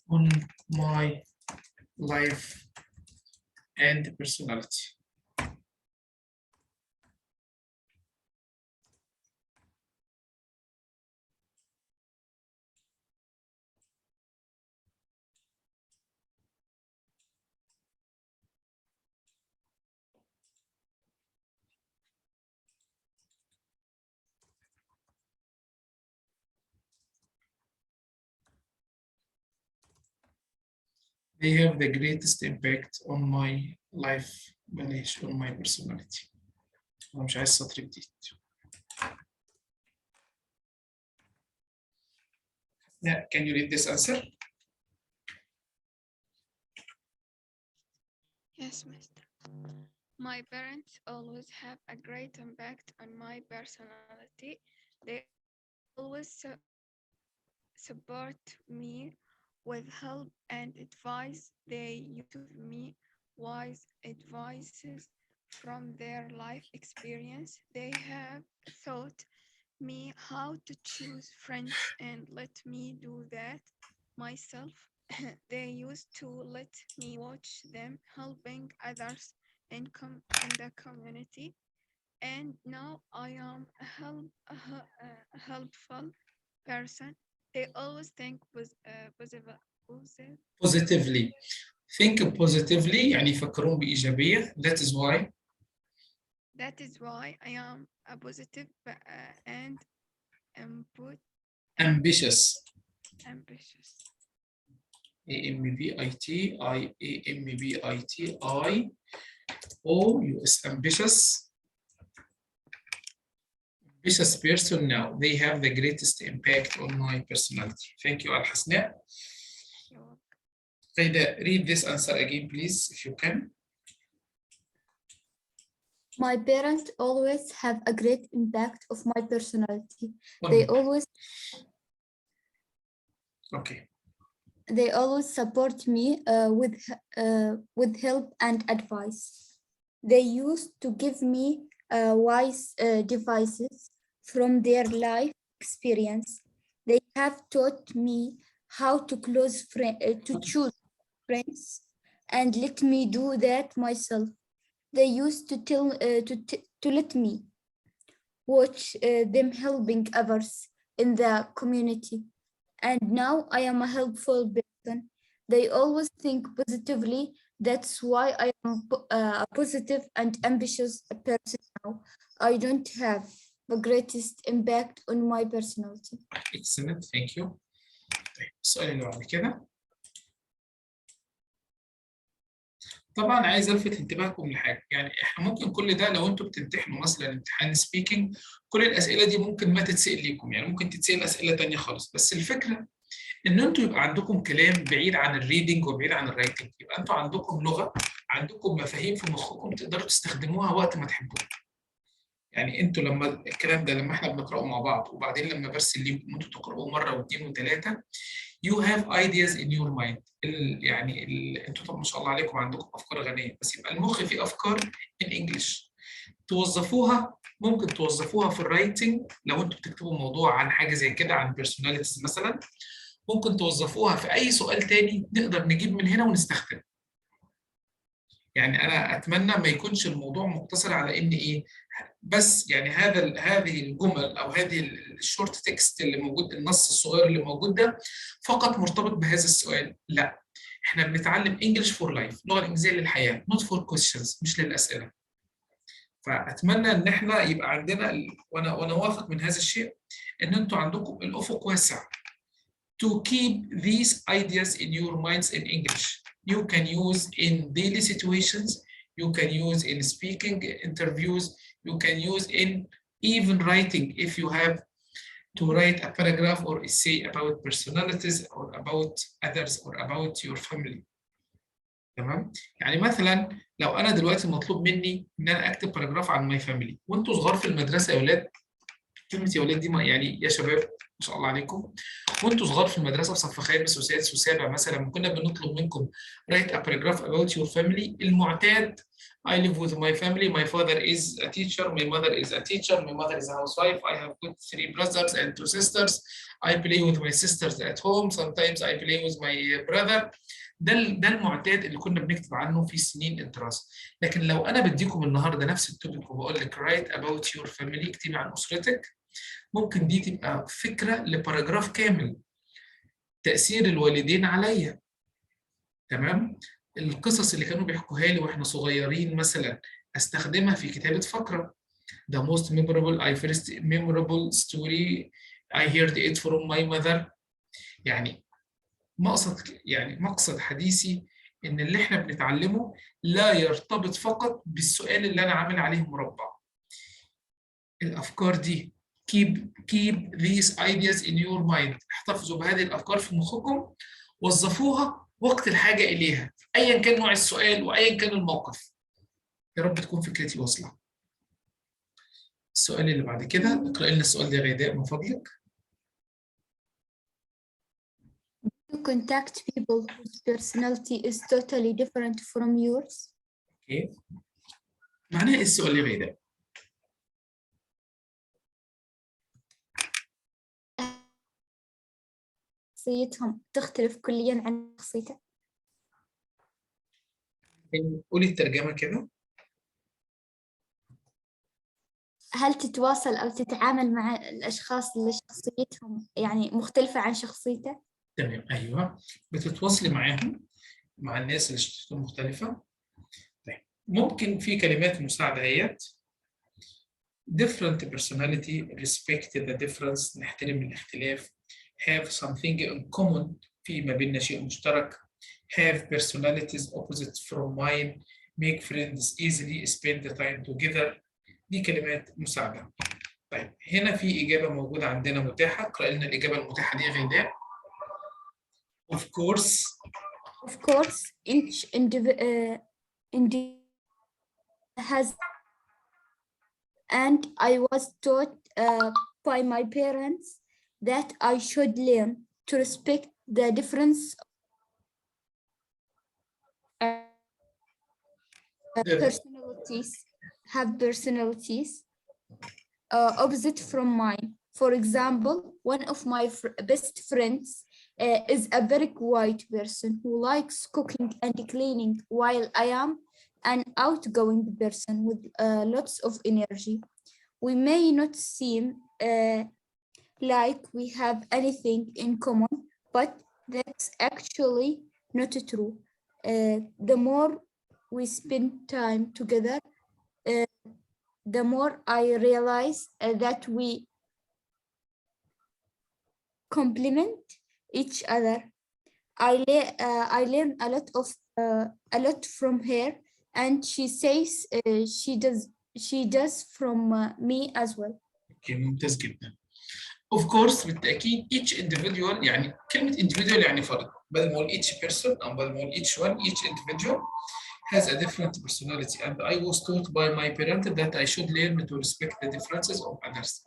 S1: on my life and personality. They have the greatest impact on my life, on my personality. أنا مش عايز سطر جديد. Can you read this answer?
S4: Yes, Mister. My parents always have a great impact on my personality. They always support me with help and advice. They used to give me wise advices from their life experience. They have taught me how to choose friends and let me do that myself. They used to let me watch them helping others in the community, and now I am a helpful person. They always think positive.
S1: Positively. Think positively يعني يفكرون بإيجابية. That is why
S4: That is why I am a positive and
S1: ambitious.
S4: ambitious.
S1: ambitious ambitious person. Now they have the greatest impact on my personality. Thank you, Al-Hasna. Read this answer again, please, if you can.
S2: My parents always have a great impact of my personality. They always support me with help and advice. They used to give me wise advices from their life experience. They have taught me how to choose friends and let me do that myself. They used to to let me watch them helping others in the community. And now I am a helpful person. They always think positively. That's why I am a positive and ambitious person now. I don't have the greatest impact on my personality.
S1: Excellent, thank you. السؤال اللي بعد كده. طبعا عايز الفت انتباهكم لحاجه، يعني احنا ممكن كل ده لو انتم بتمتحنوا مثلا امتحان سبيكينج، كل الاسئله دي ممكن ما تتسال ليكم، يعني ممكن تتسال اسئله ثانيه خالص، بس الفكره ان انتم يبقى عندكم كلام بعيد عن الريدنج وبعيد عن الرايتنج، يبقى انتم عندكم لغه، عندكم مفاهيم في مخكم تقدروا تستخدموها وقت ما تحبوا. يعني انتوا لما الكلام ده لما احنا بنقراه مع بعض وبعدين لما برسل ليكم انتوا تقراوه مره واثنين وثلاثه، you have ideas in your mind. انتوا طبعا ما شاء الله عليكم عندكم افكار غنيه، بس يبقى المخ فيه افكار in English توظفوها، ممكن توظفوها في الرايتنج لو انتوا بتكتبوا موضوع عن حاجه زي كده، عن personalities مثلا، ممكن توظفوها في اي سؤال تاني نقدر نجيب من هنا ونستخدم. يعني انا اتمنى ما يكونش الموضوع مقتصر على ان ايه بس، يعني هذه الجمل او هذه الشورت تكست اللي موجود، النص الصغير اللي موجود ده فقط مرتبط بهذا السؤال. لا، احنا بنتعلم انجلش فور لايف، اللغه الانجليزيه للحياه، نوت فور كويستشنز، مش للاسئله. فاتمنى ان احنا يبقى عندنا وانا واثق من هذا الشيء ان انتوا عندكم الافق واسع to keep these ideas in your minds in English. You can use in daily situations, you can use in speaking interviews, you can use in even writing if you have to write a paragraph or essay about personalities or about others or about your family. تمام؟ يعني مثلا لو انا دلوقتي مطلوب مني ان انا اكتب باراجراف عن ماي فاميلي، وانتوا صغار في المدرسه يا اولاد، كلمه يا اولاد دي يعني يا شباب ما شاء الله عليكم، وانتوا صغار في المدرسه في صف خامس وسادس وسابع مثلا كنا بنطلب منكم write a paragraph about your family، المعتاد I live with my family, my father is a teacher, my mother is a teacher, my mother is a housewife, I have got 3 brothers and 2 sisters, I play with my sisters at home, sometimes I play with my brother. ده المعتاد اللي كنا بنكتب عنه في سنين الدراسه. لكن لو انا بديكم النهارده نفس التوبيك وبقول لك write about your family، اكتبي عن اسرتك، ممكن دي تبقى فكره لباراجراف كامل. تاثير الوالدين عليا، تمام؟ القصص اللي كانوا بيحكوها لي واحنا صغيرين مثلا استخدمها في كتابه فقره. The most memorable I first memorable story I heard it from my mother. يعني مقصد حديثي ان اللي احنا بنتعلمه لا يرتبط فقط بالسؤال اللي انا عامل عليه مربع. الافكار دي keep these ideas in your mind، احتفظوا بهذه الافكار في مخكم، وظفوها وقت الحاجة إليها أيا كان نوع السؤال وأيا كان الموقف. يا رب تكون فكرتي واصلة. السؤال اللي بعد كده، اقرأ لنا السؤال ده يا غيداء من فضلك.
S2: You contact people whose personality is totally different from yours.
S1: اوكي. معناه ايه السؤال يا غيداء؟
S2: شخصيتهم تختلف كليا عن شخصيتك.
S1: قولي الترجمة كده.
S2: هل تتواصل أو تتعامل مع الأشخاص اللي شخصيتهم يعني مختلفة عن شخصيتك؟
S1: تمام، ايوه، بتتواصلي معاهم، مع الناس اللي شخصيتهم مختلفة. طيب. ممكن في كلمات مساعدة اهيت. different personality, respect the difference، نحترم الاختلاف. have something in common، في ما بيننا شيء مشترك. have personalities opposite from mine، make friends easily، spend the time together. دي كلمات مساعدة. طيب هنا في إجابة موجودة عندنا متاحة، اقرأ لنا الإجابة المتاحة دي يا غيداء. Of course.
S2: Of course, each individual has, and I was taught by my parents that I should learn to respect the difference personalities opposite from mine. For example, one of my best friends is a very quiet person who likes cooking and cleaning, while I am an outgoing person with lots of energy. We may not seem like we have anything in common, but that's actually not true. The more we spend time together, the more I realize that we complement each other. I learn a lot from her, and she says she does from me as well.
S1: اوكي، ممتاز جدا. Of course، بالتأكيد each individual، يعني كلمة individual يعني فرد، بدل ما اقول each person أو بدل ما اقول each one، each individual has a different personality, and I was taught by my parents that I should learn to respect the differences of others.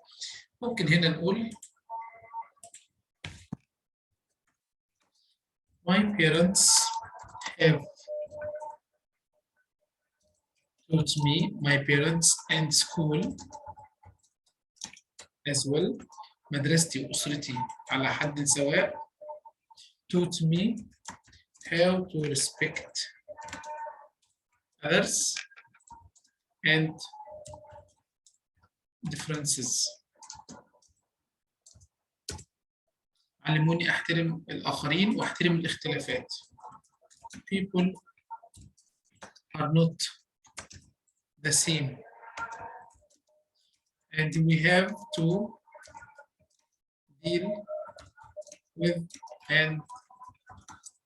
S1: ممكن هنا نقول my parents have taught me, my parents and school as well، مدرستي وأسرتي على حد سواء، taught me how to respect others and differences. علموني أحترم الآخرين وأحترم الاختلافات. People are not the same, and we have to deal with and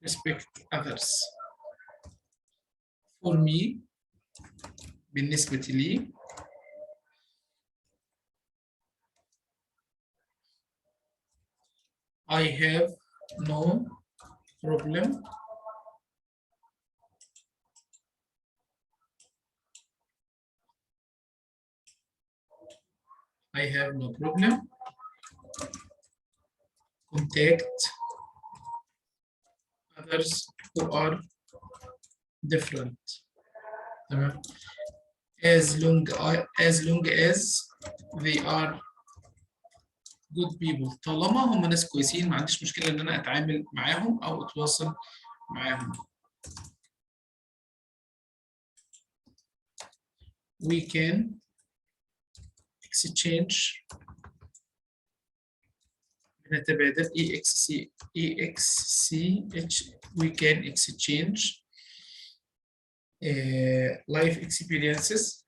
S1: respect others. For me، بالنسبة لي، I have no problem contact others who are different. تمام. as long as they are good people، طالما هم ناس كويسين ما عنديش مشكلة إن أنا أتعامل معاهم أو أتواصل معاهم. We can exchange، نتبادل we can exchange life experiences،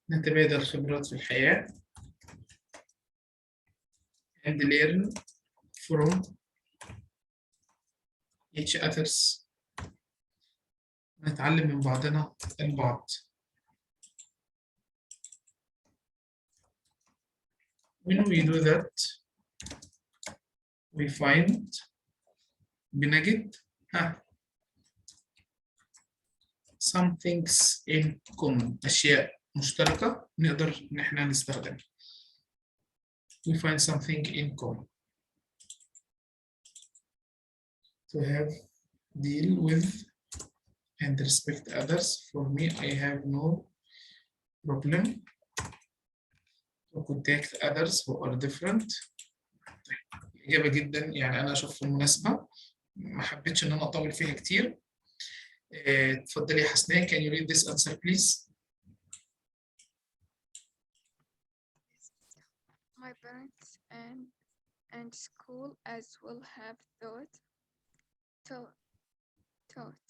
S1: نتبادل خبرات في الحياة، and learn from each others، نتعلم من بعضنا البعض. When we do that, we find بنجد some things in common، أشياء مشتركة نقدر إن إحنا نستخدمها. We find something in common. To have, deal with, and respect others. For me, I have no problem to contact others who are different. إجابة جدا يعني أنا أشوف مناسبة، ما حبيتش إن أنا أطول فيها كتير. اتفضلي يا حسناء. Can you read this answer please?
S4: My parents and school as well have taught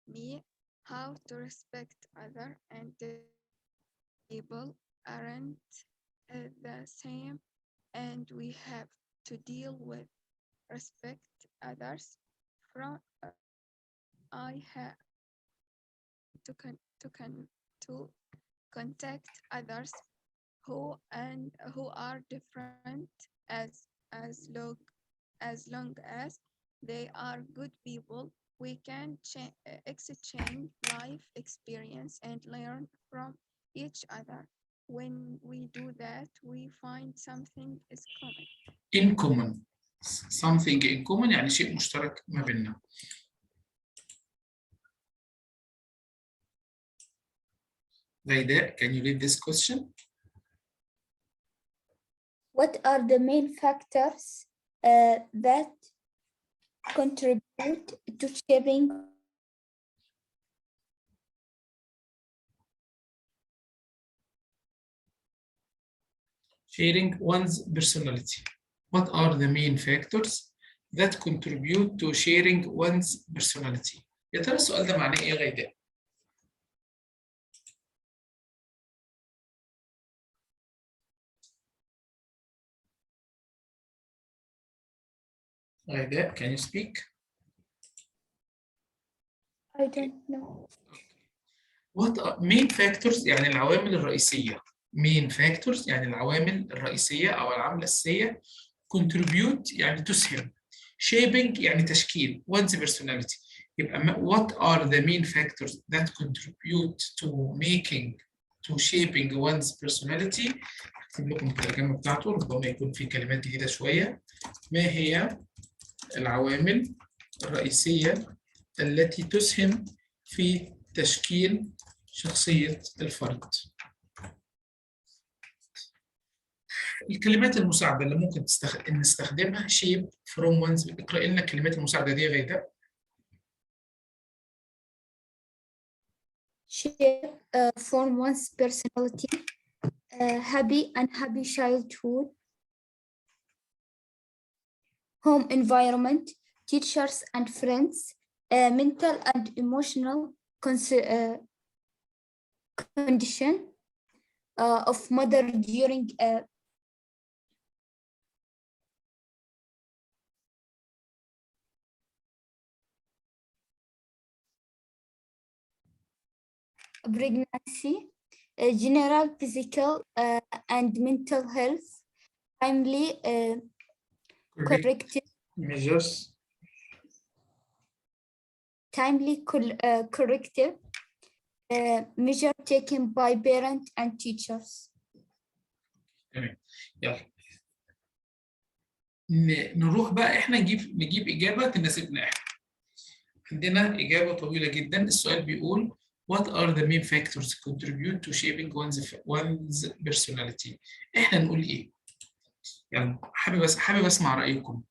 S4: me how to respect other, and people aren't the same, and we have to deal with respect others. From I have to contact others who are different as long as they are good people. We can exchange life experience and learn from each other. When we do that, we find something is common.
S1: In common. Something in common يعني شيء مشترك ما بيننا. غيداء, can you read this question?
S2: What are the main factors that contribute to shaping
S1: Sharing one's personality. What are the main factors that contribute to sharing one's personality? يا ترى السؤال ده معناه ايه يا غيداء؟ غيداء, can you speak?
S2: I don't know.
S1: What are main factors يعني العوامل الرئيسية. Main factors يعني العوامل الرئيسية أو العاملة الأساسية. Contribute يعني تسهم. Shaping يعني تشكيل one's personality. يبقى what are the main factors that contribute to shaping one's personality. هكتب لكم الترجمة بتاعته ربما يكون في كلمات جديدة شوية. ما هي العوامل الرئيسية التي تسهم في تشكيل شخصية الفرد؟ الكلمات المساعدة اللي ممكن نستخدمها shape from one's. اقرأ لنا الكلمات المساعدة دي يا غيداء.
S2: shape from one's personality, happy and happy childhood, home environment, teachers and friends, mental and emotional condition of mother during pregnancy, general physical and mental health, timely corrective
S1: measures,
S2: corrective measure taken by parents and teachers.
S1: تمام. يلا نروح بقى احنا نجيب اجابه تناسبنا احنا. عندنا اجابه طويله جدا. السؤال بيقول what are the main factors contribute to shaping one's personality. احنا نقول ايه؟ يعني حابب اسمع رايكم.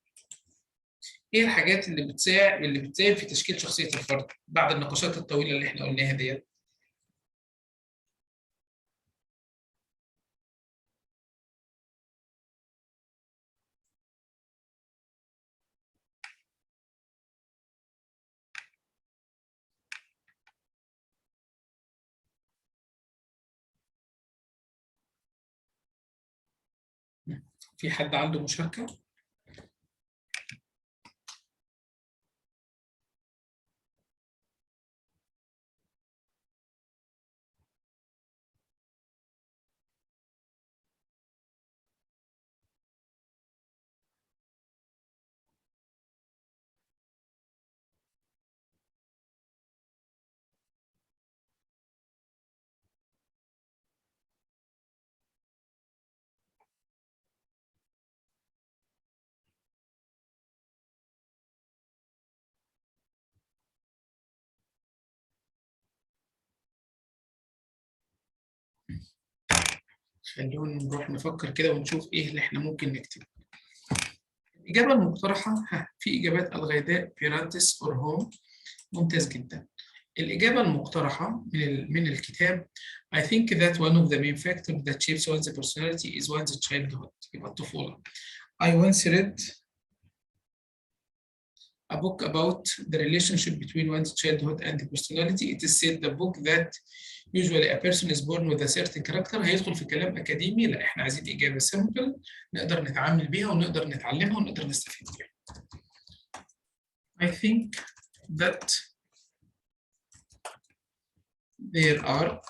S1: ايه الحاجات اللي بتساعد في تشكيل شخصيه الفرد بعد النقاشات الطويله اللي احنا قلناها ديت؟ في حد عنده مشاركه؟ خلونا نروح نفكر كده ونشوف ايه اللي احنا ممكن نكتبه. الإجابة المقترحة في إجابات الغيداء بيرانتس اور هوم. ممتاز جدا. الإجابة المقترحة من الكتاب I think that one of the main factors that shapes one's personality is one's childhood. يبقى الطفولة. I once read a book about the relationship between one's childhood and the personality. It is said the book that usually a person is born with a certain character. هيدخل في كلام أكاديمي. لا، إحنا عايزين إجابة simple نقدر نتعامل بيها ونقدر نتعلمها ونقدر نستفيد بيها. I think that there are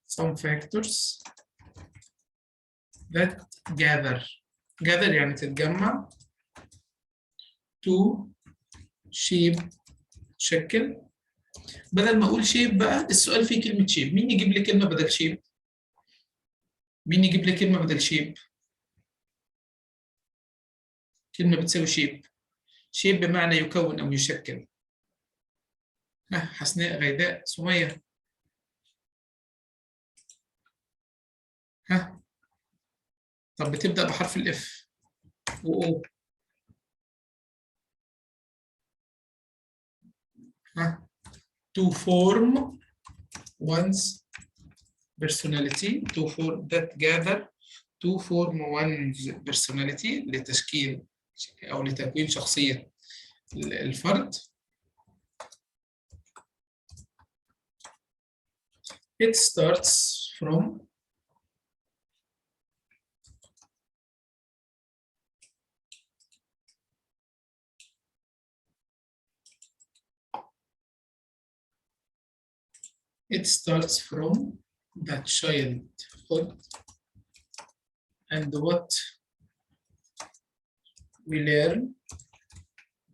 S1: some factors that gather يعني تتجمع to shape شكل. بدل ما اقول shape بقى السؤال فيه كلمة shape. مين يجيب لي كلمة بدل shape؟ مين يجيب لي كلمة بدل shape؟ كلمة بتساوي shape. shape بمعنى يكون أو يشكل. حسناء، غيداء، سمية. طب بتبدأ بحرف الإف وأو. To form one's personality, that gather to form one's personality لتشكيل أو لتكوين شخصية الفرد. It starts from the childhood and what we learn.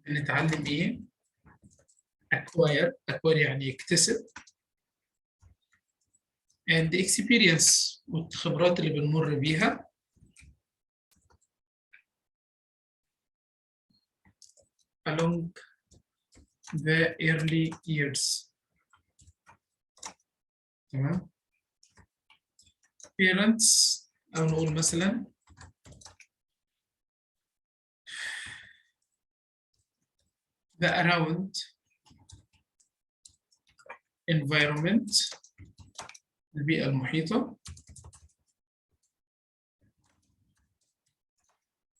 S1: بنتعلم ايه؟ acquire يعني يكتسب. and the experience والخبرات اللي بنمر بيها. along the early years. تمام. parents أو نقول مثلا the around environment البيئة المحيطة.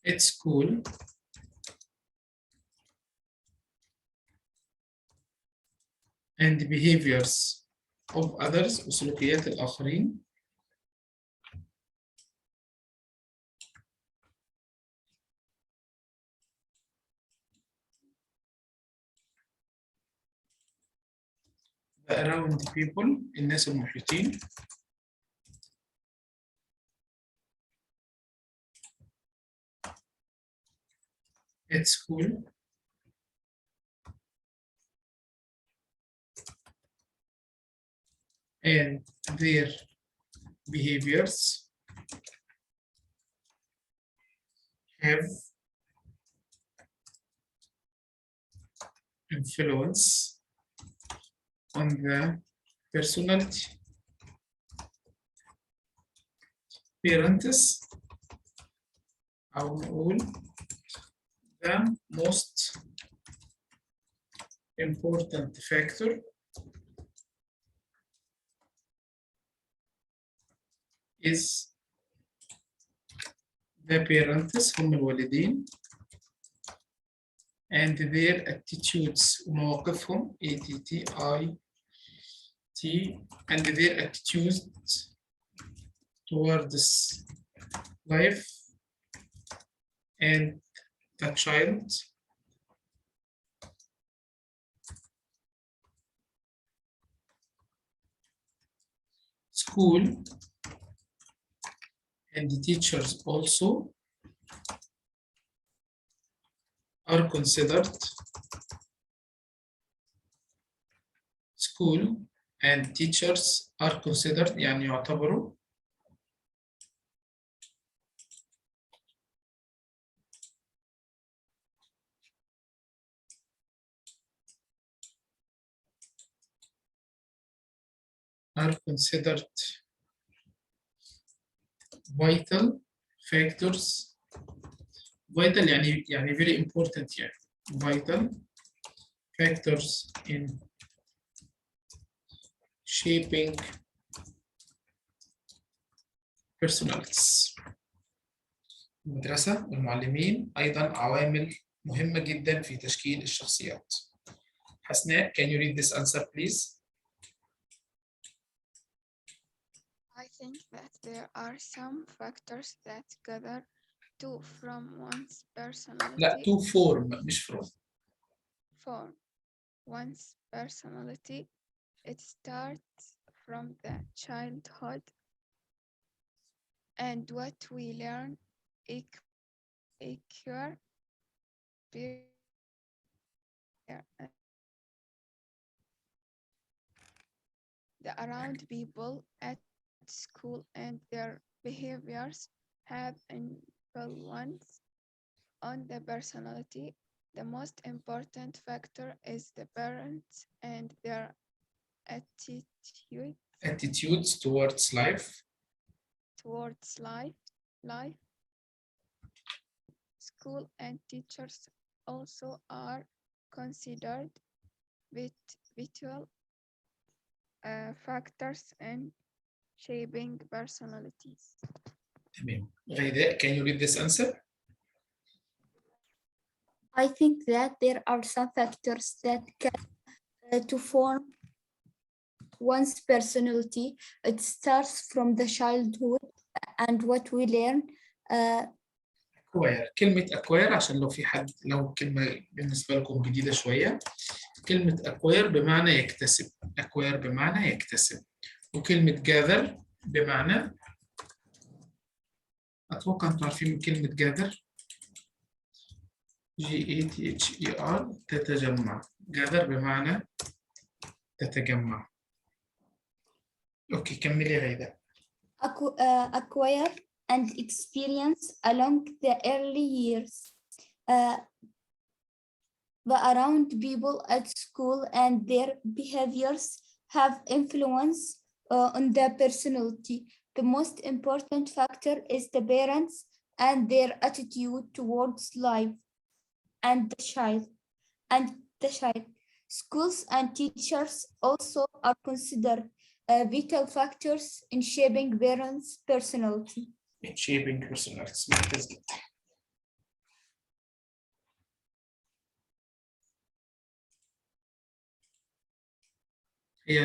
S1: at school and the behaviors of others وسلوكيات الآخرين. around people الناس المحيطين. at school and their behaviors have influence on the personality. parents أو نقول the most important factor is the parents هم الوالدين and their attitudes ومواقفهم and their attitudes towards life and the child. School and the teachers also are considered. School and teachers are considered يعني يعتبروا are considered vital factors. Vital يعني very important يعني. Vital factors in shaping personalities. المدرسة والمعلمين أيضا عوامل مهمة جدا في تشكيل الشخصيات. حسناء, can you read this answer please?
S4: I think that there are some factors that gather to from one's personality.
S1: لا, to form مش from.
S4: Form one's personality. It starts from the childhood and what we learn occur the around people at school and their behaviors have influence on the personality. The most important factor is the parents and their
S1: Attitudes towards life.
S4: School and teachers also are considered vital factors in shaping personalities.
S1: تمام. غيداء, can you read this answer?
S2: I think that there are some factors that can to form one's personality. It starts from the childhood and what we learn.
S1: acquire. كلمة acquire عشان لو كلمة بالنسبة لكم جديدة شوية. كلمة acquire بمعنى يكتسب. acquire بمعنى يكتسب. وكلمة gather بمعنى أتوقع أنتم عارفين كلمة gather. G-A-T-H-E-R تتجمع. gather بمعنى تتجمع. أوكي كملي يا غيداء.
S2: Acquire and experience along the early years. The around people at school and their behaviors have influence on their personality. The most important factor is the parents and their attitude towards life and the child. Schools and teachers also are considered vital factors in shaping parents' personality.
S1: In shaping personalities. ممتاز جدا. هي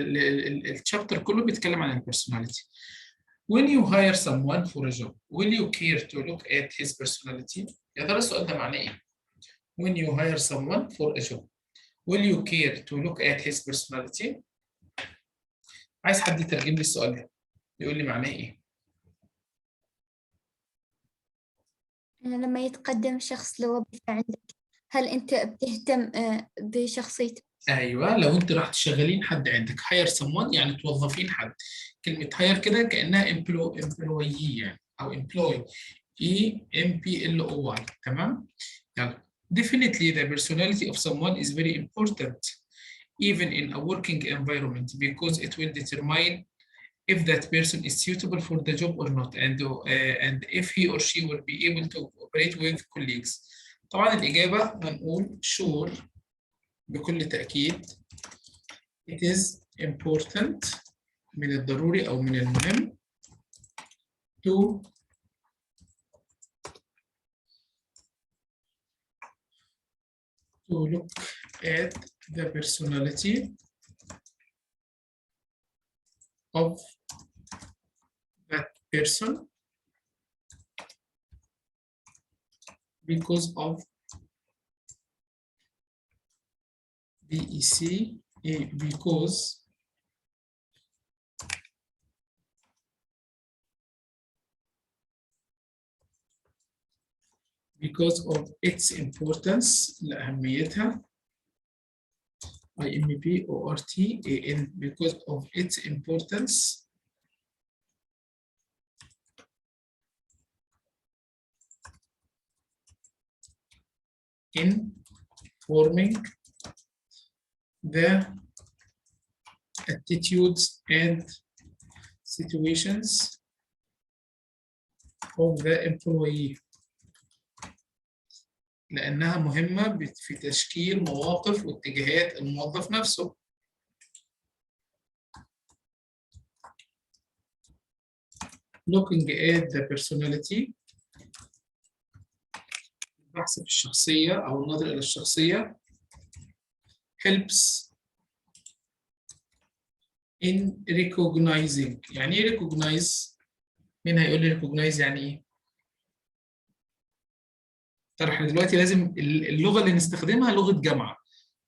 S1: الشابتر كله بيتكلم عن البيرسوناليتي. When you hire someone for a job, will you care to look at his personality? يا ترى السؤال ده معناه ايه؟ When you hire someone for a job, will you care to look at his personality? عايز حد يترجم لي السؤال ده. يقول لي معناه ايه؟
S2: لما يتقدم شخص لوظيفة عندك، هل أنت بتهتم بشخصيته؟
S1: ايوه، لو انت راح تشغلين حد عندك hire someone يعني توظفين حد. كلمه hire كده كانها employee يعني او employee. EMPLOY. تمام. يلا. Definitely the personality of someone is very important even in a working environment because it will determine if that person is suitable for the job or not and if he or she will be able to cooperate with colleagues. طبعا الإجابة هنقول sure بكل تأكيد. It is important من الضروري أو من المهم to look at the personality of that person because of because of its importance لأهميتها. IMPORTAN because of its importance in forming the attitudes and situations of the employee، لأنها مهمة في تشكيل مواقف واتجاهات الموظف نفسه. Looking at the personality، البحث في الشخصية أو النظر إلى الشخصية helps in recognizing. يعني إيه recognize؟ مين هيقول لي recognize يعني إيه؟ طب احنا دلوقتي لازم اللغة اللي نستخدمها لغة جامعة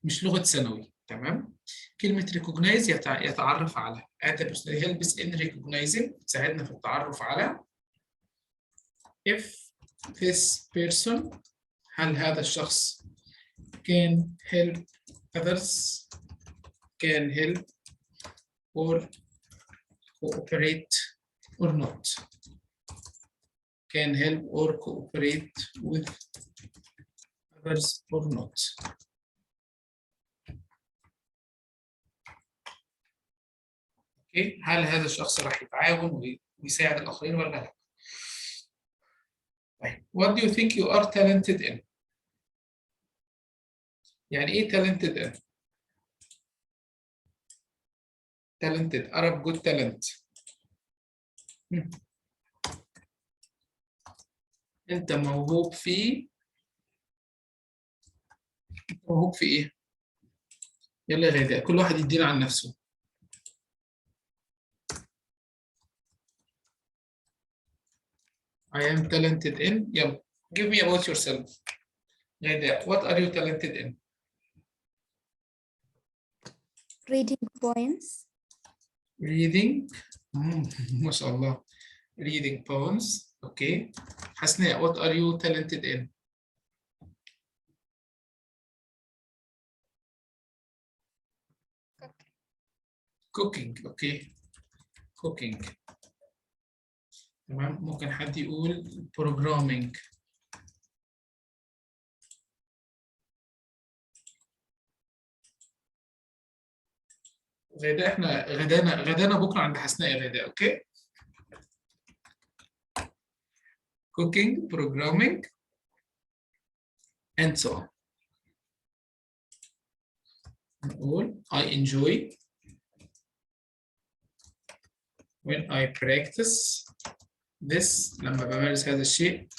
S1: مش لغة ثانوي، تمام؟ كلمة recognize يتعرف على at the personality helps in recognizing، تساعدنا في التعرف على if this person، هل هذا الشخص can help others، can help or cooperate or not، can help or cooperate with others or not. اوكي، هل هذا الشخص راح يتعاون ويساعد الآخرين ولا لا؟ طيب، what do you think you are talented in؟ يعني إيه talented in؟ talented Arab good talent. أنت موهوب في موهوب في إيه؟ يلا يا غادة، كل واحد يدينا عن نفسه. I am talented in. يلا give me about yourself. غادة, what are you talented in?
S2: Reading poems.
S1: Reading. ما شاء الله. Reading poems. Okay. حسناء, what are you talented in? Cooking. Okay. Cooking. تمام. ممكن حد يقول programming. غدا احنا غدانا بكره عند حسناء يا غدا. اوكي. Cooking, programming, and so on. نقول I enjoy when I practice this، لما بمارس هذا الشيء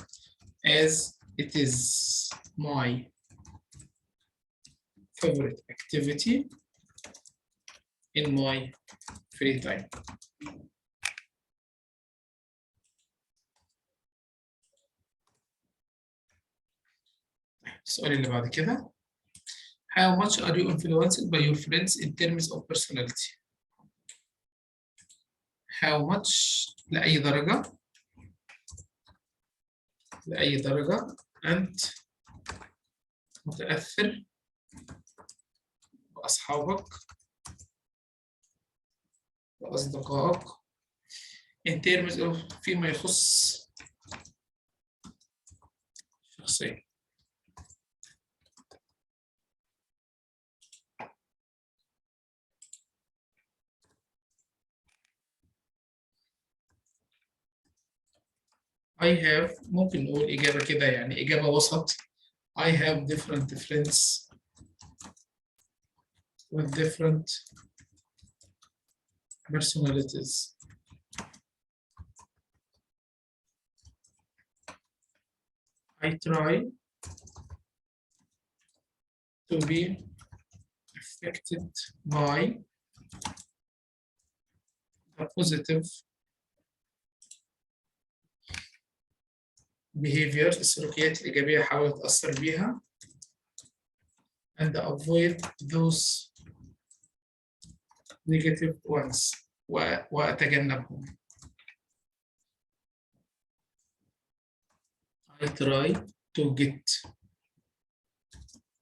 S1: as it is my favorite activity in my free time. السؤال اللي بعد كده How much are you influenced by your friends in terms of personality؟ How much لأي درجة أنت متأثر بأصحابك وأصدقائك in terms of فيما يخص الشخصية. I have ممكن نقول إجابة كده يعني إجابة وسط. I have different friends with different personalities. I try to be affected by the positive behavior، السلوكيات الإيجابية حاول تأثر بيها and avoid those negative ones وأتجنبهم. I try to get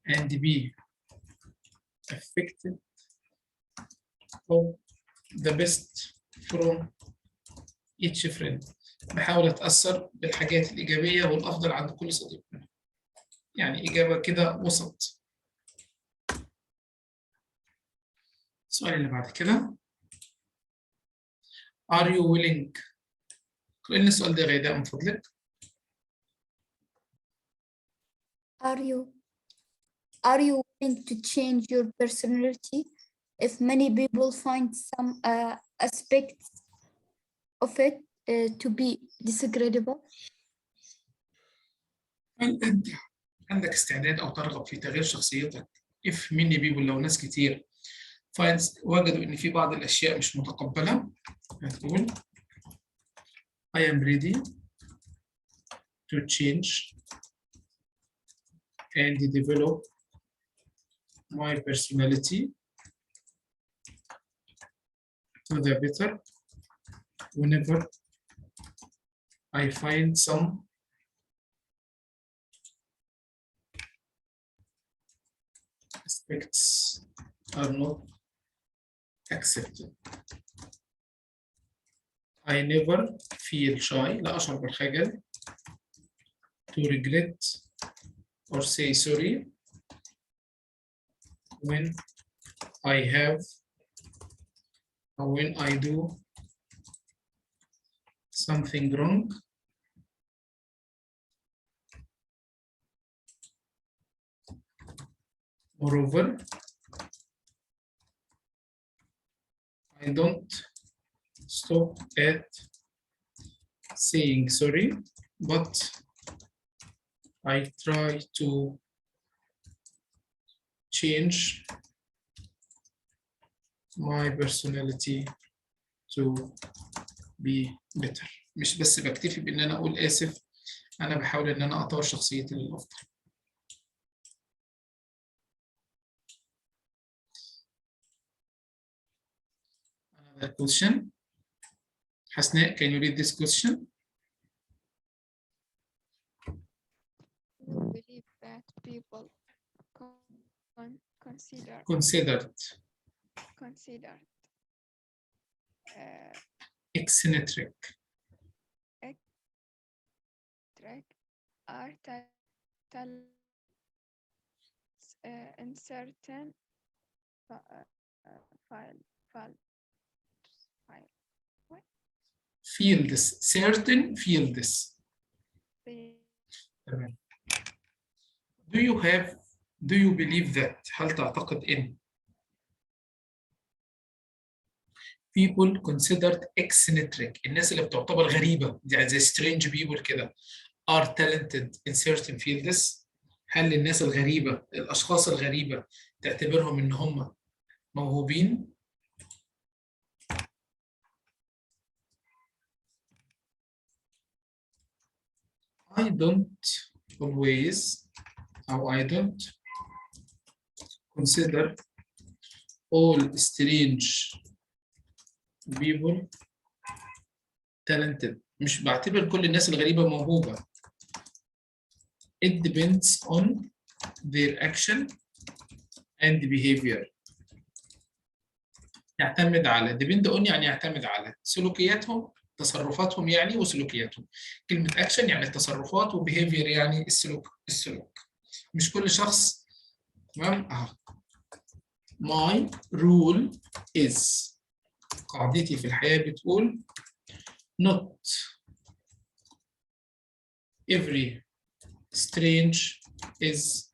S1: and be affected of the best from each friend. بحاول أتأثر بالحاجات الإيجابية والأفضل عند كل صديق. يعني إجابة كده وسط. السؤال اللي بعد كده Are you willing؟ لأن السؤال ده غيداء من فضلك.
S2: Are you willing to change your personality if many people find some aspects of it to be disagreeable?
S1: هل أنت عندك استعداد أو ترغب في تغيير شخصيتك if many people لو ناس كتير وجدوا إن في بعض الأشياء مش متقبلة؟ هتقول I am ready to change and develop my personality to the better whenever I find some aspects are not accepted. I never feel shy. لا أشعر بالخجل. To regret or say sorry when I have or when I do something wrong. Moreover, I don't stop at saying sorry, but I try to change my personality to be better. مش بس بكتفي بإن أنا أقول آسف، أنا بحاول إن أنا أطور شخصيتي للأفضل. Another question. Hasna, can you read this question?
S4: Believe that people considered
S1: eccentric
S4: are in certain
S1: fields, certain fields. Do you believe that؟ هل تعتقد إن people considered eccentric، الناس اللي بتعتبر غريبة يعني زي strange people كده are talented in certain fields؟ هل الناس الغريبة، الأشخاص الغريبة تعتبرهم إن هم موهوبين؟ I don't always أو I don't consider all strange people talented. مش بعتبر كل الناس الغريبة موهوبة. It depends on their action and behavior. يعتمد على depend on يعني يعتمد على سلوكياتهم، تصرفاتهم يعني وسلوكياتهم. كلمة action يعني التصرفات وbehavior يعني السلوك. مش كل شخص تمام اهو. My rule is قاعدتي في الحياة بتقول not every strange is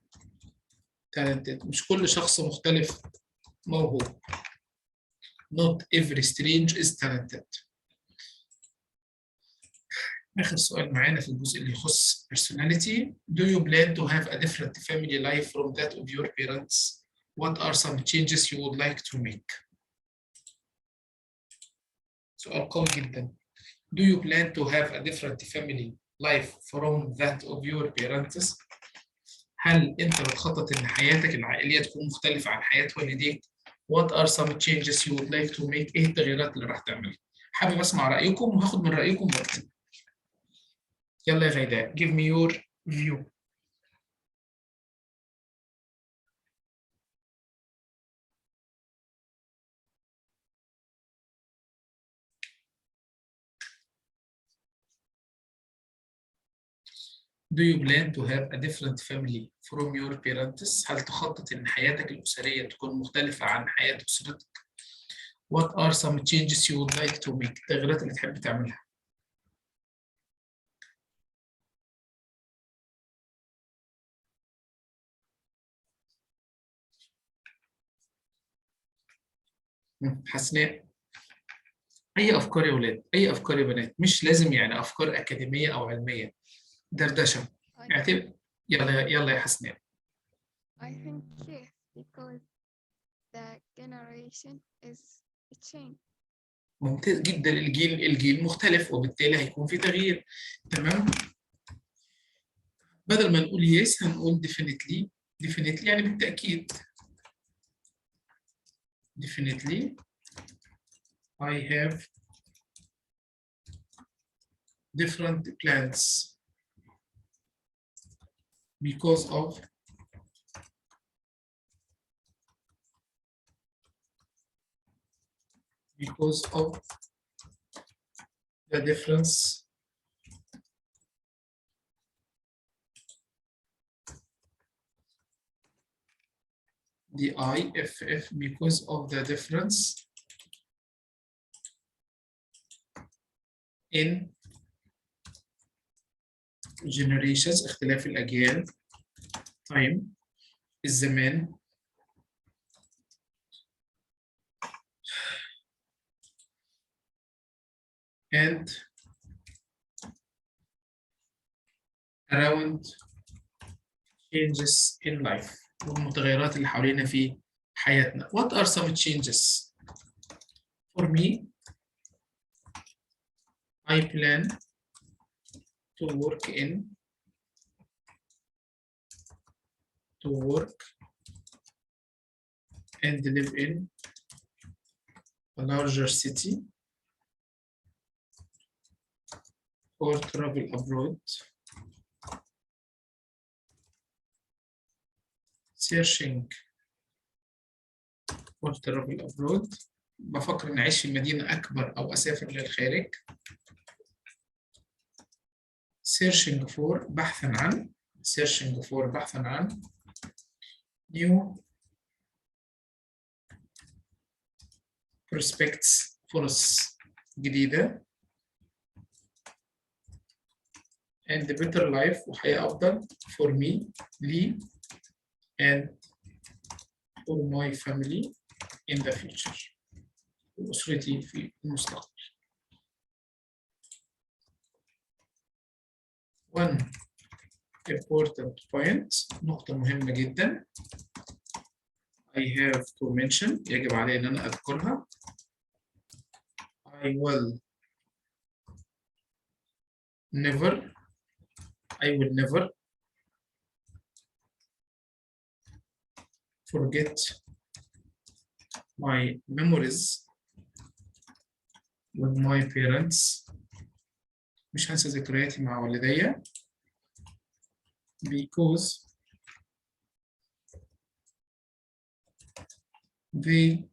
S1: talented. مش كل شخص مختلف موهوب. Not every strange is talented. آخر سؤال معانا في الجزء اللي يخص personality. Do you plan to have a different family life from that of your parents? What are some changes you would like to make? سؤال قوي جدا. Do you plan to have a different family life from that of your parents؟ هل أنت بتخطط إن حياتك العائلية تكون مختلفة عن حياة والديك؟ What are some changes you would like to make؟ إيه التغييرات اللي راح تعملها؟ حابب أسمع رأيكم وهاخد من رأيكم وقت. يلا يا غيداء give me your view. Do you plan to have a different family from your parents؟ هل تخطط إن حياتك الأسرية تكون مختلفة عن حياة أسرتك؟ What are some changes you would like to make؟ التغييرات اللي تحب تعملها. حسناء، أي أفكار يا ولاد؟ أي أفكار يا بنات؟ مش لازم يعني أفكار أكاديمية أو علمية، دردشة. اعتبر. يلا يلا يا حسناء.
S4: I think yes, because the generation is changing.
S1: ممتاز جدا، الجيل مختلف وبالتالي هيكون في تغيير. تمام. بدل ما نقول يس هنقول definitely. definitely يعني بالتأكيد. definitely I have different plans because of the difference the IFF because of the difference in generations، اختلاف الأجيال، time الزمان، and around changes in life، والمتغيرات اللي حوالينا في حياتنا. What are some changes? For me, I plan to work and live in a larger city or travel abroad. Searching for travel abroad. بفكر إن أعيش في مدينة أكبر أو أسافر للخارج. Searching for بحثاً عن new prospects، فرص جديدة، and a better life، وحياة أفضل for me لي and for my family in the future، وأسرتي في المستقبل. One important point، نقطة مهمة جدا I have to mention، يجب علي أن أنا أذكرها. I will never forget my memories with my parents، مش هنسى ذكرياتي مع والدي because they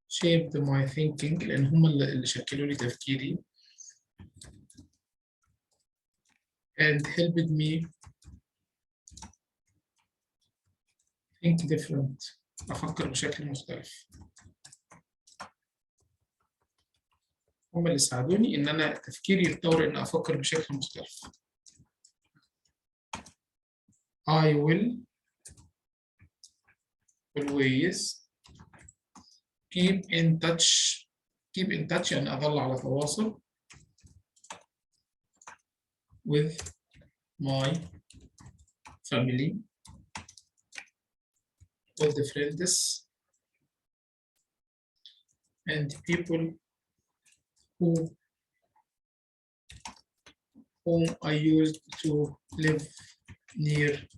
S1: shaped my thinking، لأن هم اللي شكلوا لي تفكيري and helped me think different، أفكر بشكل مختلف. هم اللي ساعدوني إن أنا تفكيري يتطور إن أفكر بشكل مختلف. I will always keep in touch يعني أظل على تواصل with my family، with the friends and people whom I used to live near،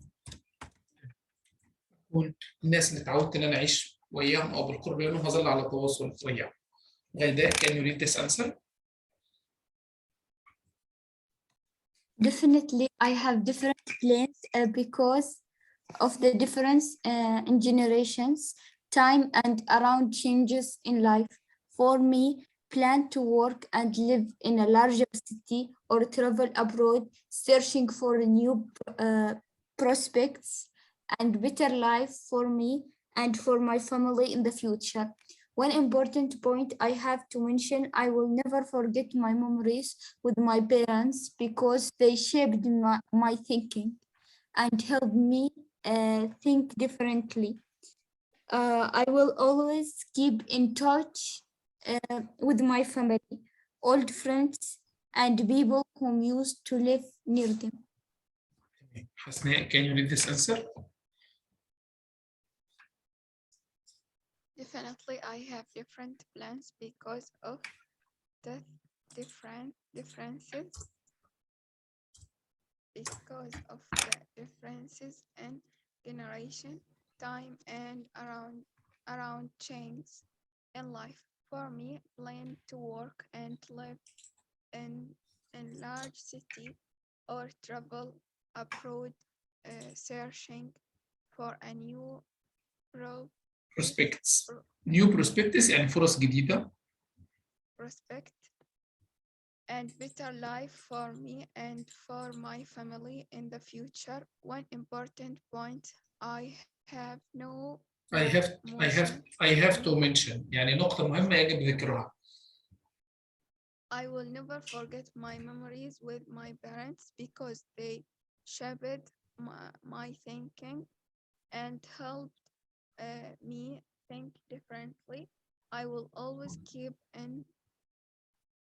S1: الناس اللي اتعودت ان انا اعيش وياهم او بالقرب منهم هظل على تواصل وياهم. غيداء، can you read this answer?
S2: Definitely, I have different plans because of the difference in generations, time, and around changes in life. For me, plan to work and live in a larger city or travel abroad, searching for new prospects and better life for me and for my family in the future. One important point I have to mention, I will never forget my memories with my parents because they shaped my thinking and helped me think differently. I will always keep in touch with my family, old friends, and people who used to live near them.
S1: Hasna, can you read this answer?
S4: Definitely, I have different plans because of the differences. Because of the differences in generation, time, and around change in life. For me, plan to work and live in large city or travel abroad, searching for a new
S1: prospects. New prospects يعني فرص جديدة.
S4: prospect and better life for me and for my family in the future. One important point I have
S1: I have to mention يعني نقطة مهمة يجب ذكرها.
S4: I will never forget my memories with my parents because they shaped my thinking and helped me think differently. I will always keep in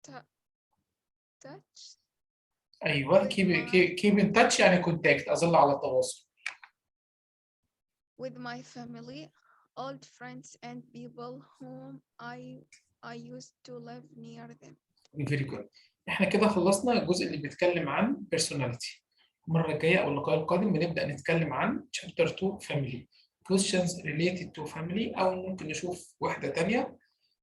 S4: touch.
S1: أيوة keep in touch يعني contact أظل على تواصل.
S4: With my family, old friends and people whom I used to live near them.
S1: Very good. احنا كده خلصنا الجزء اللي بيتكلم عن personality. المرة الجاية أو اللقاء القادم بنبدأ نتكلم عن chapter 2 family. questions related to family أو ممكن نشوف واحدة تانية.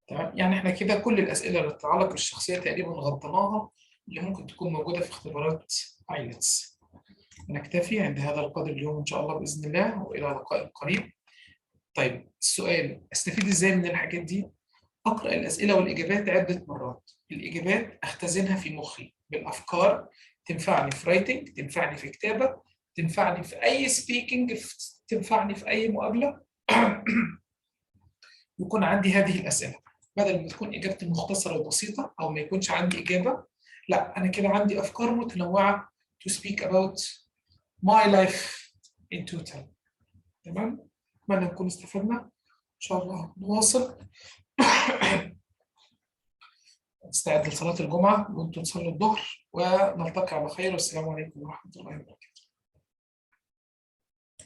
S1: تمام؟ يعني احنا كده كل الأسئلة اللي تتعلق بالشخصية تقريبا غطيناها اللي ممكن تكون موجودة في اختبارات IELTS. نكتفي عند هذا القدر اليوم إن شاء الله بإذن الله وإلى لقاء قريب. طيب السؤال أستفيد إزاي من الحاجات دي؟ أقرأ الأسئلة والإجابات عدة مرات. الإجابات أختزنها في مخي بالأفكار، تنفعني في رايتنج، تنفعني في كتابة، تنفعني في أي سبيكينج، تنفعني في أي مقابلة. يكون عندي هذه الأسئلة بدل ما تكون إجابتي مختصرة وبسيطة أو ما يكونش عندي إجابة. لا أنا كده عندي أفكار متنوعة to speak about my life in total. تمام؟ أتمنى نكون استفدنا. إن شاء الله نواصل. نستعد لصلاة الجمعة وأنتم تصلوا الظهر ونلتقي على خير والسلام عليكم ورحمة الله وبركاته.